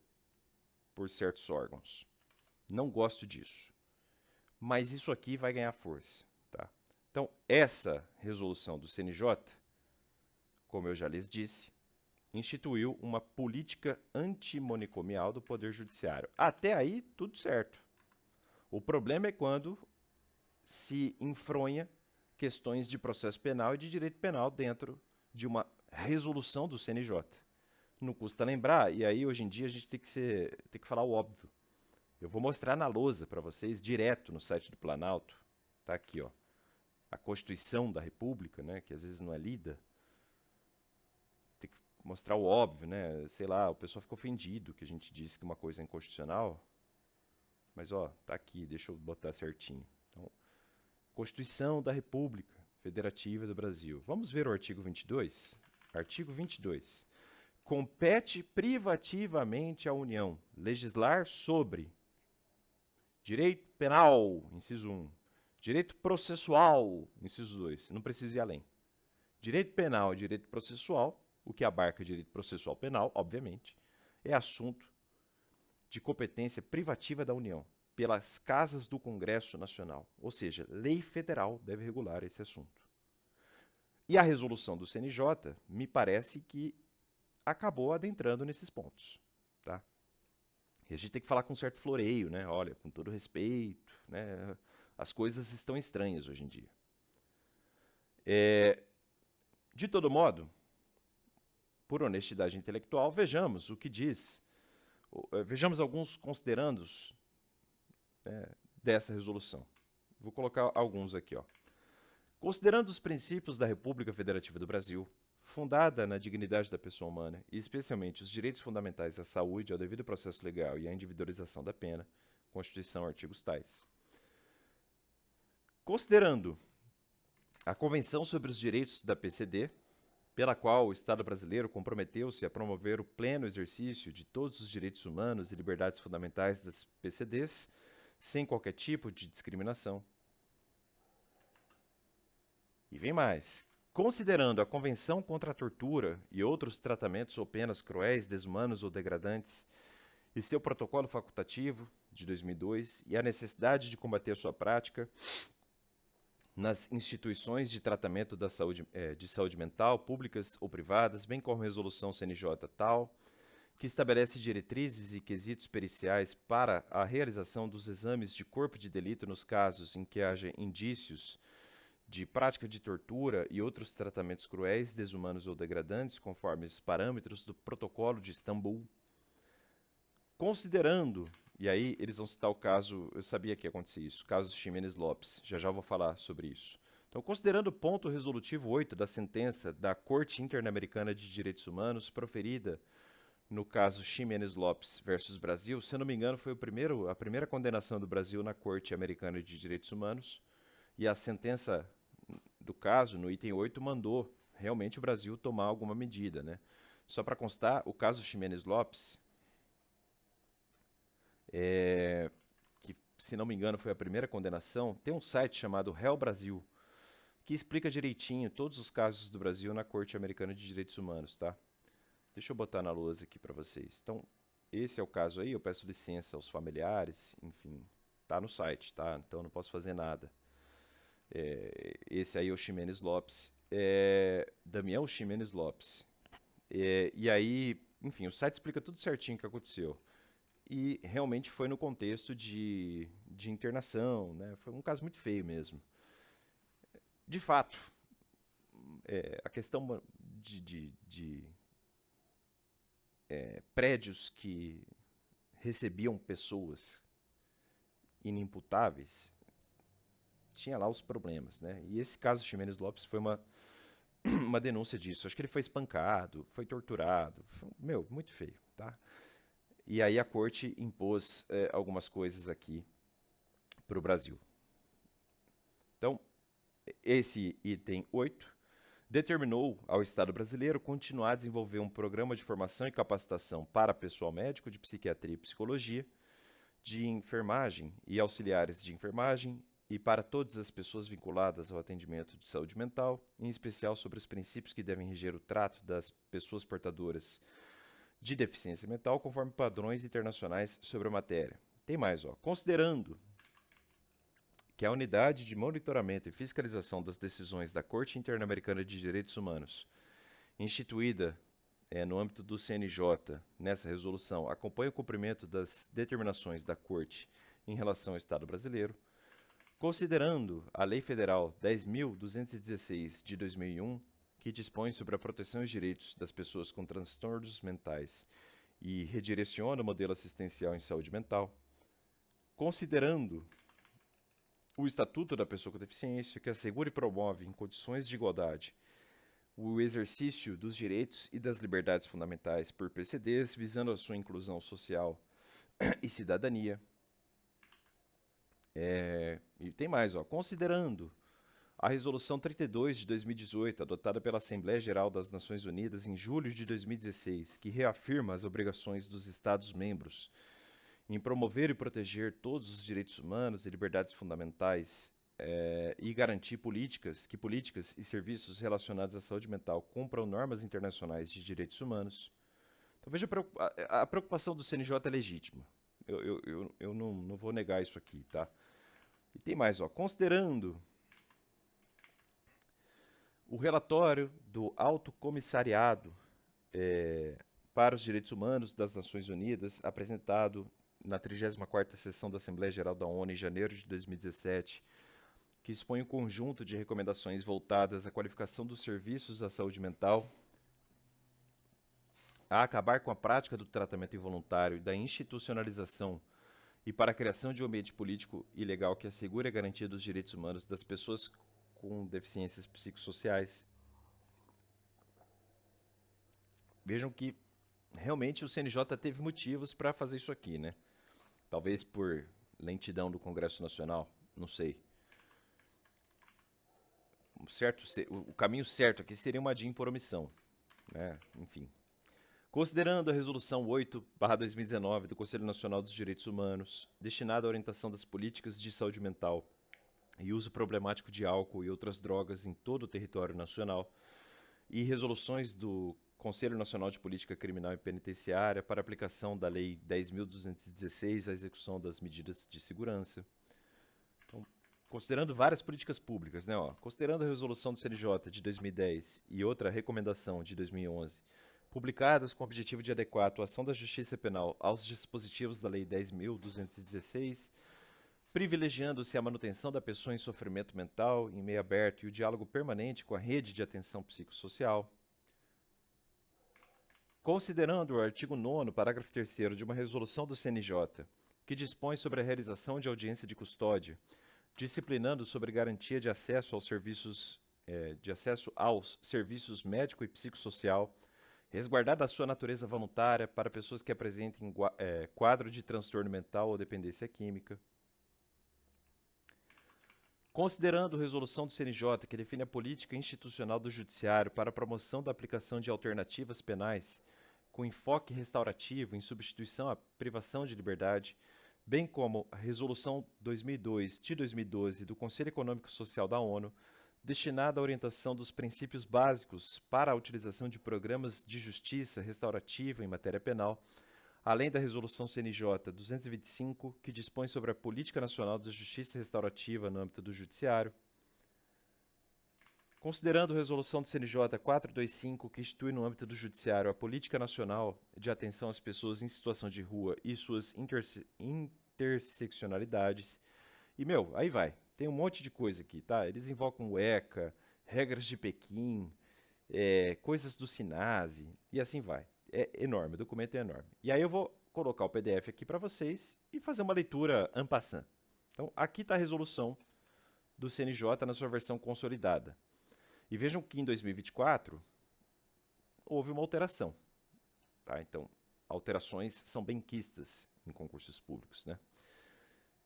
por certos órgãos. Não gosto disso. Mas isso aqui vai ganhar força, tá? Então, essa resolução do CNJ, como eu já lhes disse, instituiu uma política antimanicomial do Poder Judiciário. Até aí, tudo certo. O problema é quando se enfronha questões de processo penal e de direito penal dentro de uma resolução do CNJ. Não custa lembrar, e aí hoje em dia a gente tem que falar o óbvio. Eu vou mostrar na lousa para vocês, direto no site do Planalto. Tá aqui, ó. a Constituição da República, né, que às vezes não é lida, tem que mostrar o óbvio, né? Sei lá, o pessoal ficou ofendido que a gente disse que uma coisa é inconstitucional, mas ó, tá aqui, deixa eu botar certinho. Então, Constituição da República Federativa do Brasil. Vamos ver o artigo 22? Artigo 22. Compete privativamente à União legislar sobre direito penal, inciso 1, direito processual, inciso 2, não precisa ir além. Direito penal e direito processual, o que abarca direito processual penal, obviamente, é assunto de competência privativa da União, pelas casas do Congresso Nacional, ou seja, lei federal deve regular esse assunto. E a resolução do CNJ me parece que acabou adentrando nesses pontos, tá? E a gente tem que falar com um certo floreio, né? Olha, com todo respeito, né? As coisas estão estranhas hoje em dia. De todo modo, por honestidade intelectual, vejamos o que diz, vejamos alguns considerandos, né, dessa resolução. Vou colocar alguns aqui, ó. Considerando os princípios da República Federativa do Brasil, fundada na dignidade da pessoa humana e especialmente os direitos fundamentais à saúde, ao devido processo legal e à individualização da pena, Constituição, artigos tais. Considerando a Convenção sobre os Direitos da PCD, pela qual o Estado brasileiro comprometeu-se a promover o pleno exercício de todos os direitos humanos e liberdades fundamentais das PCDs, sem qualquer tipo de discriminação. E vem mais. Considerando a Convenção contra a Tortura e outros tratamentos ou penas cruéis, desumanos ou degradantes, e seu protocolo facultativo, de 2002, e a necessidade de combater a sua prática nas instituições de tratamento da saúde, de saúde mental, públicas ou privadas, bem como a resolução CNJ tal, que estabelece diretrizes e quesitos periciais para a realização dos exames de corpo de delito nos casos em que haja indícios de prática de tortura e outros tratamentos cruéis, desumanos ou degradantes, conforme os parâmetros do Protocolo de Istambul. Considerando, e aí eles vão citar o caso, eu sabia que ia acontecer isso, o caso Ximenes Lopes, já vou falar sobre isso. Então, considerando o ponto resolutivo 8 da sentença da Corte Interamericana de Direitos Humanos, proferida no caso Ximenes Lopes versus Brasil, se eu não me engano, foi a primeira condenação do Brasil na Corte Americana de Direitos Humanos, e a sentença do caso, no item 8, mandou realmente o Brasil tomar alguma medida, né? Só para constar, o caso Ximenes Lopes, que, se não me engano, foi a primeira condenação, tem um site chamado Réu Brasil, que explica direitinho todos os casos do Brasil na Corte Americana de Direitos Humanos, tá? Deixa eu botar na lousa aqui para vocês. Então, esse é o caso aí, eu peço licença aos familiares, enfim, tá no site, tá? Então não posso fazer nada. Esse aí é o Ximenes Lopes, Damião Ximenes Lopes. E aí, enfim, o site explica tudo certinho o que aconteceu. E realmente foi no contexto de internação, né? Foi um caso muito feio mesmo. De fato, a questão de prédios que recebiam pessoas inimputáveis, tinha lá os problemas, né? E esse caso Ximenes Lopes foi uma denúncia disso. Acho que ele foi espancado, foi torturado. Muito feio, tá? E aí a corte impôs algumas coisas aqui para o Brasil. Então, esse item 8 determinou ao Estado brasileiro continuar a desenvolver um programa de formação e capacitação para pessoal médico de psiquiatria e psicologia, de enfermagem e auxiliares de enfermagem, e para todas as pessoas vinculadas ao atendimento de saúde mental, em especial sobre os princípios que devem reger o trato das pessoas portadoras de deficiência mental, conforme padrões internacionais sobre a matéria. Tem mais, ó. Considerando que a unidade de monitoramento e fiscalização das decisões da Corte Interamericana de Direitos Humanos, instituída no âmbito do CNJ, nessa resolução, acompanha o cumprimento das determinações da Corte em relação ao Estado brasileiro, considerando a Lei Federal 10.216 de 2001, que dispõe sobre a proteção e os direitos das pessoas com transtornos mentais e redireciona o modelo assistencial em saúde mental, considerando o Estatuto da Pessoa com Deficiência, que assegura e promove, em condições de igualdade, o exercício dos direitos e das liberdades fundamentais por PCDs, visando a sua inclusão social e cidadania. E tem mais, ó, considerando a Resolução 32 de 2018, adotada pela Assembleia Geral das Nações Unidas em julho de 2016, que reafirma as obrigações dos Estados-membros em promover e proteger todos os direitos humanos e liberdades fundamentais e garantir políticas e serviços relacionados à saúde mental cumpram normas internacionais de direitos humanos. Então veja, a preocupação do CNJ é legítima. Eu não vou negar isso aqui, tá? E tem mais, ó, considerando o relatório do Alto Comissariado para os Direitos Humanos das Nações Unidas, apresentado na 34ª sessão da Assembleia Geral da ONU em janeiro de 2017, que expõe um conjunto de recomendações voltadas à qualificação dos serviços à saúde mental, a acabar com a prática do tratamento involuntário e da institucionalização e para a criação de um ambiente político e legal que assegure a garantia dos direitos humanos das pessoas com deficiências psicossociais. Vejam que realmente o CNJ teve motivos para fazer isso aqui, né? Talvez por lentidão do Congresso Nacional, não sei. O caminho certo aqui seria uma DIN por omissão, né? Enfim. Considerando a Resolução 8/2019 do Conselho Nacional dos Direitos Humanos, destinada à orientação das políticas de saúde mental e uso problemático de álcool e outras drogas em todo o território nacional, e resoluções do Conselho Nacional de Política Criminal e Penitenciária para aplicação da Lei 10.216 à execução das medidas de segurança. Então, considerando várias políticas públicas, né, ó, considerando a resolução do CNJ de 2010 e outra recomendação de 2011, publicadas com o objetivo de adequar a atuação da Justiça Penal aos dispositivos da Lei 10.216, privilegiando-se a manutenção da pessoa em sofrimento mental, em meio aberto e o diálogo permanente com a rede de atenção psicossocial. Considerando o artigo 9º, parágrafo 3º de uma resolução do CNJ, que dispõe sobre a realização de audiência de custódia, disciplinando sobre garantia de acesso aos serviços médico e psicossocial, resguardada a sua natureza voluntária para pessoas que apresentem quadro de transtorno mental ou dependência química. Considerando a resolução do CNJ que define a política institucional do Judiciário para a promoção da aplicação de alternativas penais com enfoque restaurativo em substituição à privação de liberdade, bem como a Resolução 2002 de 2012 do Conselho Econômico e Social da ONU, destinada à orientação dos princípios básicos para a utilização de programas de justiça restaurativa em matéria penal, além da Resolução CNJ 225, que dispõe sobre a Política Nacional de Justiça Restaurativa no âmbito do Judiciário. Considerando a Resolução do CNJ 425, que institui no âmbito do Judiciário a Política Nacional de Atenção às Pessoas em Situação de Rua e suas interseccionalidades. E, aí vai. Tem um monte de coisa aqui, tá? Eles invocam o ECA, regras de Pequim, coisas do SINASE, e assim vai. É enorme, o documento é enorme. E aí eu vou colocar o PDF aqui para vocês e fazer uma leitura en passant. Então, aqui está a resolução do CNJ na sua versão consolidada. E vejam que em 2024 houve uma alteração. Tá? Então, alterações são benquistas em concursos públicos, né?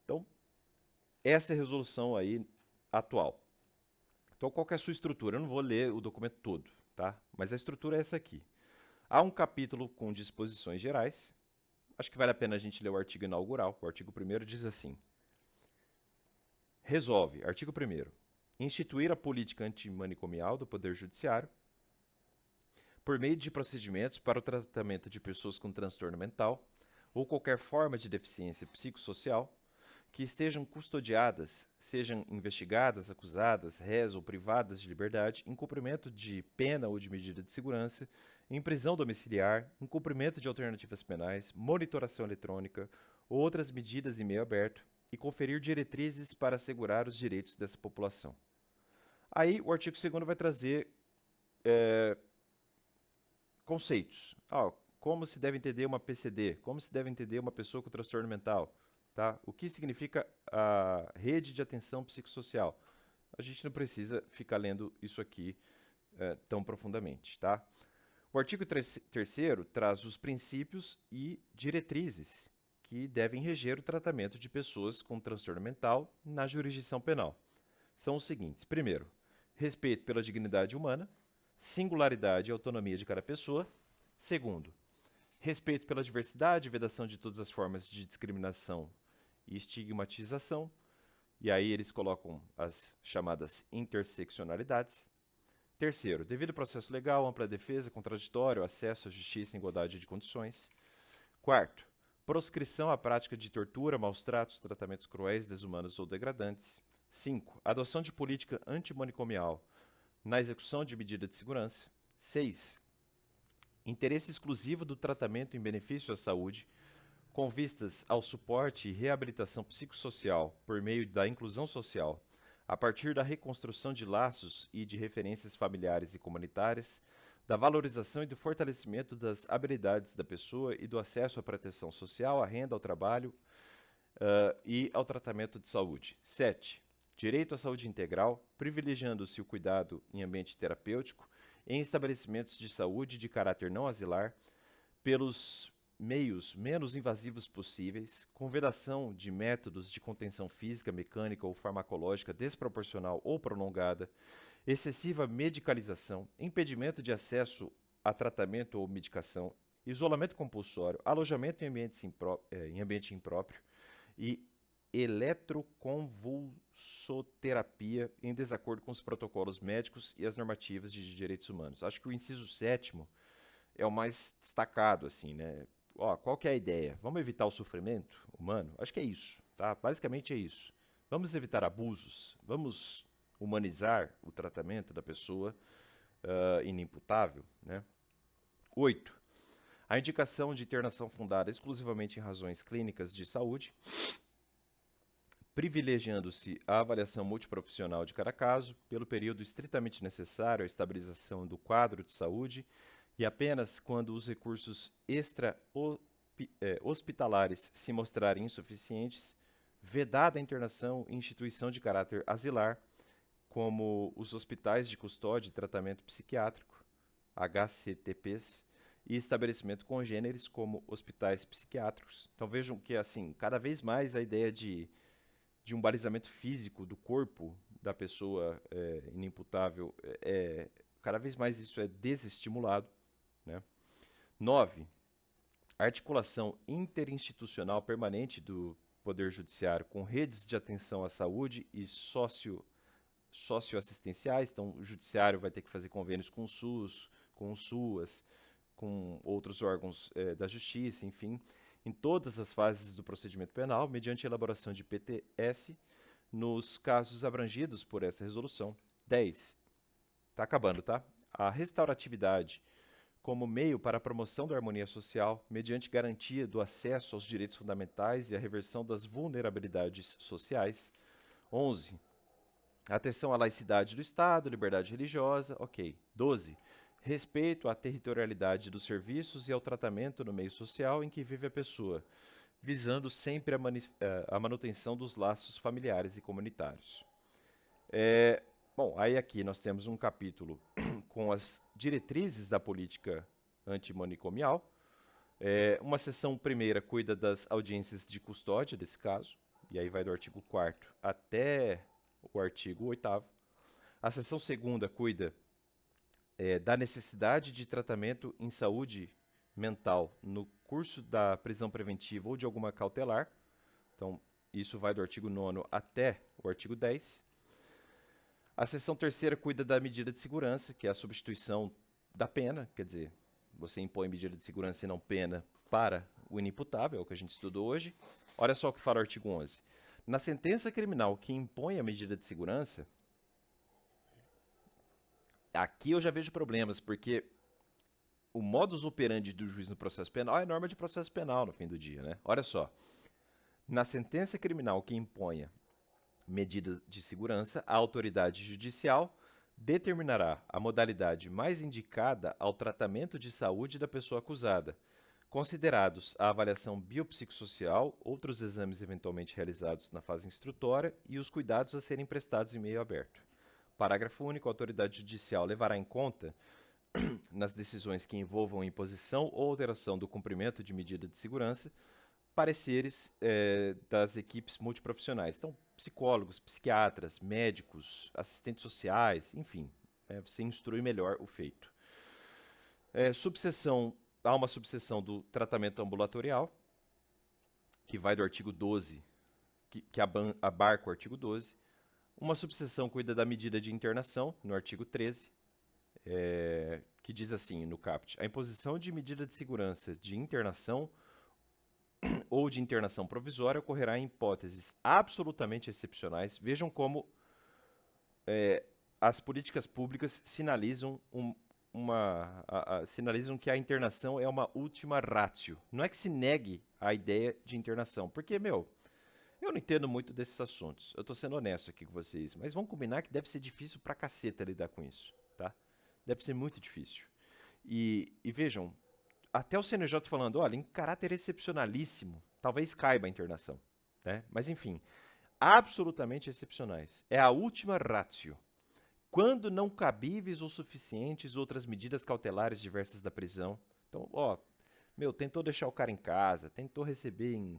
Então, essa é a resolução aí atual. Então, qual que é a sua estrutura? Eu não vou ler o documento todo, tá? Mas a estrutura é essa aqui. Há um capítulo com disposições gerais. Acho que vale a pena a gente ler o artigo inaugural. O artigo 1º diz assim: resolve, artigo 1º, instituir a política antimanicomial do Poder Judiciário por meio de procedimentos para o tratamento de pessoas com transtorno mental ou qualquer forma de deficiência psicossocial que estejam custodiadas, sejam investigadas, acusadas, réis ou privadas de liberdade, em cumprimento de pena ou de medida de segurança, em prisão domiciliar, em cumprimento de alternativas penais, monitoração eletrônica ou outras medidas em meio aberto, e conferir diretrizes para assegurar os direitos dessa população. Aí o artigo 2º vai trazer conceitos. Como se deve entender uma PCD, como se deve entender uma pessoa com transtorno mental, tá? O que significa a rede de atenção psicossocial? A gente não precisa ficar lendo isso aqui tão profundamente, tá? O artigo 3º traz os princípios e diretrizes que devem reger o tratamento de pessoas com transtorno mental na jurisdição penal. São os seguintes. Primeiro, respeito pela dignidade humana, singularidade e autonomia de cada pessoa. Segundo, respeito pela diversidade e vedação de todas as formas de discriminação e estigmatização. E aí eles colocam as chamadas interseccionalidades. Terceiro, devido processo legal, ampla defesa, contraditório, acesso à justiça em igualdade de condições. Quarto, proscrição à prática de tortura, maus tratos, tratamentos cruéis, desumanos ou degradantes. 5. Adoção de política antimanicomial na execução de medida de segurança. 6. Interesse exclusivo do tratamento em benefício à saúde, com vistas ao suporte e reabilitação psicossocial por meio da inclusão social, a partir da reconstrução de laços e de referências familiares e comunitárias, da valorização e do fortalecimento das habilidades da pessoa e do acesso à proteção social, à renda, ao trabalho e ao tratamento de saúde. 7. Direito à saúde integral, privilegiando-se o cuidado em ambiente terapêutico, em estabelecimentos de saúde de caráter não asilar, pelos meios menos invasivos possíveis, com vedação de métodos de contenção física, mecânica ou farmacológica desproporcional ou prolongada, excessiva medicalização, impedimento de acesso a tratamento ou medicação, isolamento compulsório, alojamento em ambiente impróprio e eletroconvulsoterapia em desacordo com os protocolos médicos e as normativas de direitos humanos. Acho que o inciso 7º é o mais destacado, assim, né? Qual que é a ideia? Vamos evitar o sofrimento humano? Acho que é isso, tá? Basicamente é isso. Vamos evitar abusos, vamos humanizar o tratamento da pessoa inimputável, né? 8. A indicação de internação fundada exclusivamente em razões clínicas de saúde, privilegiando-se a avaliação multiprofissional de cada caso, pelo período estritamente necessário à estabilização do quadro de saúde e apenas quando os recursos extra-hospitalares se mostrarem insuficientes, vedada a internação em instituição de caráter asilar, como os hospitais de custódia e tratamento psiquiátrico, HCTPs, e estabelecimento congêneres, como hospitais psiquiátricos. Então vejam que, assim, cada vez mais a ideia de um balizamento físico do corpo da pessoa inimputável, cada vez mais isso é desestimulado, né? 9. Articulação interinstitucional permanente do Poder Judiciário com redes de atenção à saúde e socioassistenciais. Então, o Judiciário vai ter que fazer convênios com o SUS, com o SUAS, com outros órgãos da Justiça, enfim, em todas as fases do procedimento penal, mediante a elaboração de PTS, nos casos abrangidos por essa resolução. 10. Está acabando, tá? A restauratividade como meio para a promoção da harmonia social, mediante garantia do acesso aos direitos fundamentais e a reversão das vulnerabilidades sociais. 11. Atenção à laicidade do Estado, liberdade religiosa, ok. 12. Respeito à territorialidade dos serviços e ao tratamento no meio social em que vive a pessoa, visando sempre a manutenção dos laços familiares e comunitários. Bom, aí aqui nós temos um capítulo com as diretrizes da política antimanicomial. Uma seção primeira cuida das audiências de custódia desse caso, e aí vai do artigo 4º até o artigo 8º. A seção segunda cuida da necessidade de tratamento em saúde mental no curso da prisão preventiva ou de alguma cautelar. Então, isso vai do artigo 9º até o artigo 10º. A seção terceira cuida da medida de segurança, que é a substituição da pena, quer dizer, você impõe medida de segurança e não pena para o inimputável, é o que a gente estudou hoje. Olha só o que fala o artigo 11. Na sentença criminal que impõe a medida de segurança, aqui eu já vejo problemas, porque o modus operandi do juiz no processo penal é norma de processo penal no fim do dia, né? Olha só. Na sentença criminal que imponha medida de segurança, a autoridade judicial determinará a modalidade mais indicada ao tratamento de saúde da pessoa acusada, considerados a avaliação biopsicossocial, outros exames eventualmente realizados na fase instrutória e os cuidados a serem prestados em meio aberto. Parágrafo único. A autoridade judicial levará em conta, nas decisões que envolvam imposição ou alteração do cumprimento de medida de segurança, pareceres das equipes multiprofissionais. Então, psicólogos, psiquiatras, médicos, assistentes sociais, enfim, você instrui melhor o feito. Há uma subseção do tratamento ambulatorial, que vai do artigo 12, que abarca o artigo 12. Uma subseção cuida da medida de internação, no artigo 13, que diz assim, no caput: a imposição de medida de segurança de internação ou de internação provisória ocorrerá em hipóteses absolutamente excepcionais. Vejam como as políticas públicas sinalizam sinalizam que a internação é uma última ratio. Não é que se negue a ideia de internação, porque, eu não entendo muito desses assuntos. Eu estou sendo honesto aqui com vocês, mas vamos combinar que deve ser difícil pra caceta lidar com isso, tá? Deve ser muito difícil. E vejam, até o CNJ falando, olha, em caráter excepcionalíssimo, talvez caiba a internação, né? Mas enfim, absolutamente excepcionais. É a última ratio. Quando não cabíveis ou suficientes outras medidas cautelares diversas da prisão. Então, tentou deixar o cara em casa, tentou receber em,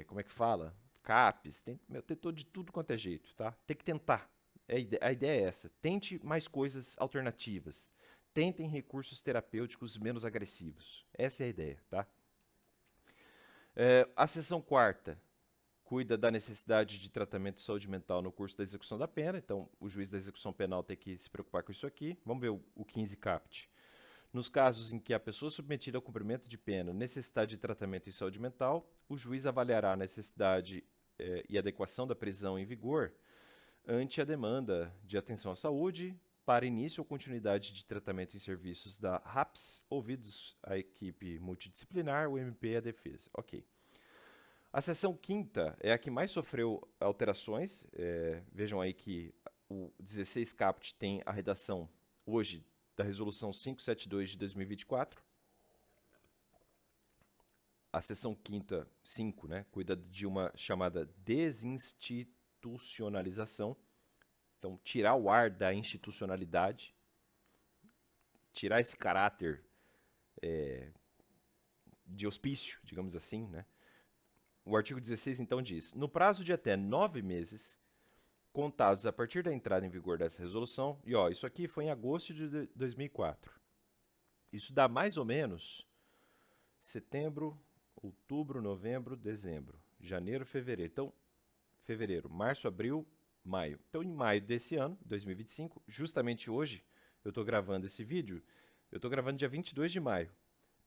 como é que fala? CAPES, tentou de tudo quanto é jeito, tá? Tem que tentar. A ideia é essa. Tente mais coisas alternativas. Tentem recursos terapêuticos menos agressivos. Essa é a ideia, tá? A seção 4ª cuida da necessidade de tratamento de saúde mental no curso da execução da pena. Então, o juiz da execução penal tem que se preocupar com isso aqui. Vamos ver o 15 caput. Nos casos em que a pessoa submetida ao cumprimento de pena necessitar de tratamento em saúde mental, o juiz avaliará a necessidade e adequação da prisão em vigor ante a demanda de atenção à saúde para início ou continuidade de tratamento em serviços da RAPS, ouvidos a equipe multidisciplinar, o MP e a defesa. Ok. A seção 5ª é a que mais sofreu alterações. Vejam aí que o 16 caput tem a redação hoje da resolução 572 de 2024. A seção 5ª, 5, cuida de uma chamada desinstitucionalização. Então, tirar o ar da institucionalidade, tirar esse caráter de hospício, digamos assim, né? O artigo 16, então, diz: no prazo de até 9 meses, contados a partir da entrada em vigor dessa resolução, e isso aqui foi em agosto de 2004. Isso dá mais ou menos setembro, outubro, novembro, dezembro, janeiro, fevereiro. Então, fevereiro, março, abril, maio. Então, em maio desse ano, 2025, justamente hoje, eu estou gravando esse vídeo, eu estou gravando dia 22 de maio.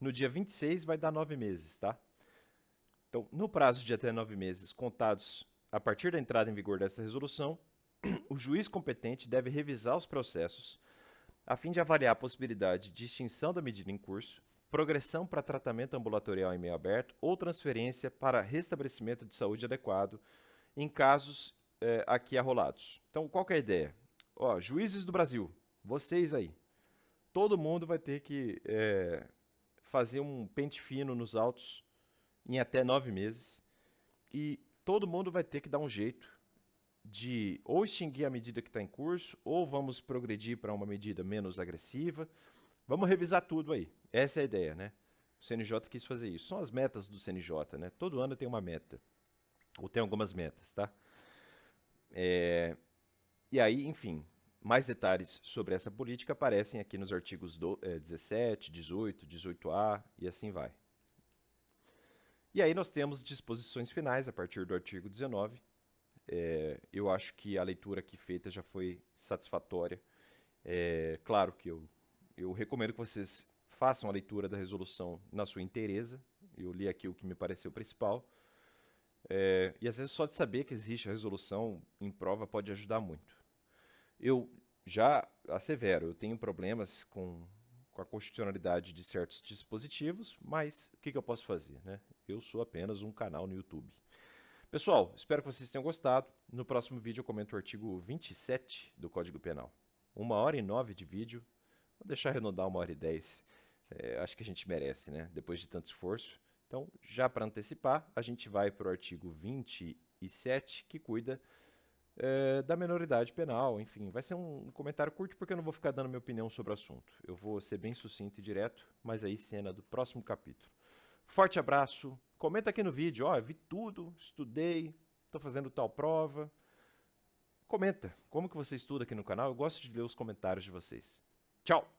No dia 26 vai dar 9 meses, tá? Então, no prazo de até 9 meses, contados a partir da entrada em vigor dessa resolução, o juiz competente deve revisar os processos a fim de avaliar a possibilidade de extinção da medida em curso, progressão para tratamento ambulatorial em meio aberto ou transferência para restabelecimento de saúde adequado em casos aqui arrolados. Então, qual que é a ideia? Juízes do Brasil, vocês aí, todo mundo vai ter que fazer um pente fino nos autos em até 9 meses, e todo mundo vai ter que dar um jeito de ou extinguir a medida que está em curso, ou vamos progredir para uma medida menos agressiva. Vamos revisar tudo aí. Essa é a ideia, né? O CNJ quis fazer isso. São as metas do CNJ, né? Todo ano tem uma meta, ou tem algumas metas, tá? E aí, enfim, mais detalhes sobre essa política aparecem aqui nos artigos 17, 18, 18A e assim vai. E aí nós temos disposições finais a partir do artigo 19. Eu acho que a leitura aqui feita já foi satisfatória. Claro que eu recomendo que vocês façam a leitura da resolução na sua inteireza. Eu li aqui o que me pareceu principal. E às vezes só de saber que existe a resolução em prova pode ajudar muito. Eu já assevero, eu tenho problemas com a constitucionalidade de certos dispositivos, mas o que eu posso fazer, né? Eu sou apenas um canal no YouTube. Pessoal, espero que vocês tenham gostado. No próximo vídeo eu comento o artigo 27 do Código Penal. 1h09 de vídeo, vou deixar arredondar 1h10. Acho que a gente merece, né? Depois de tanto esforço. Então, já para antecipar, a gente vai para o artigo 27, que cuida da minoridade penal. Enfim, vai ser um comentário curto porque eu não vou ficar dando minha opinião sobre o assunto. Eu vou ser bem sucinto e direto, mas aí cena do próximo capítulo. Forte abraço, comenta aqui no vídeo, ó, vi tudo, estudei, estou fazendo tal prova. Comenta como que você estuda aqui no canal, eu gosto de ler os comentários de vocês. Tchau!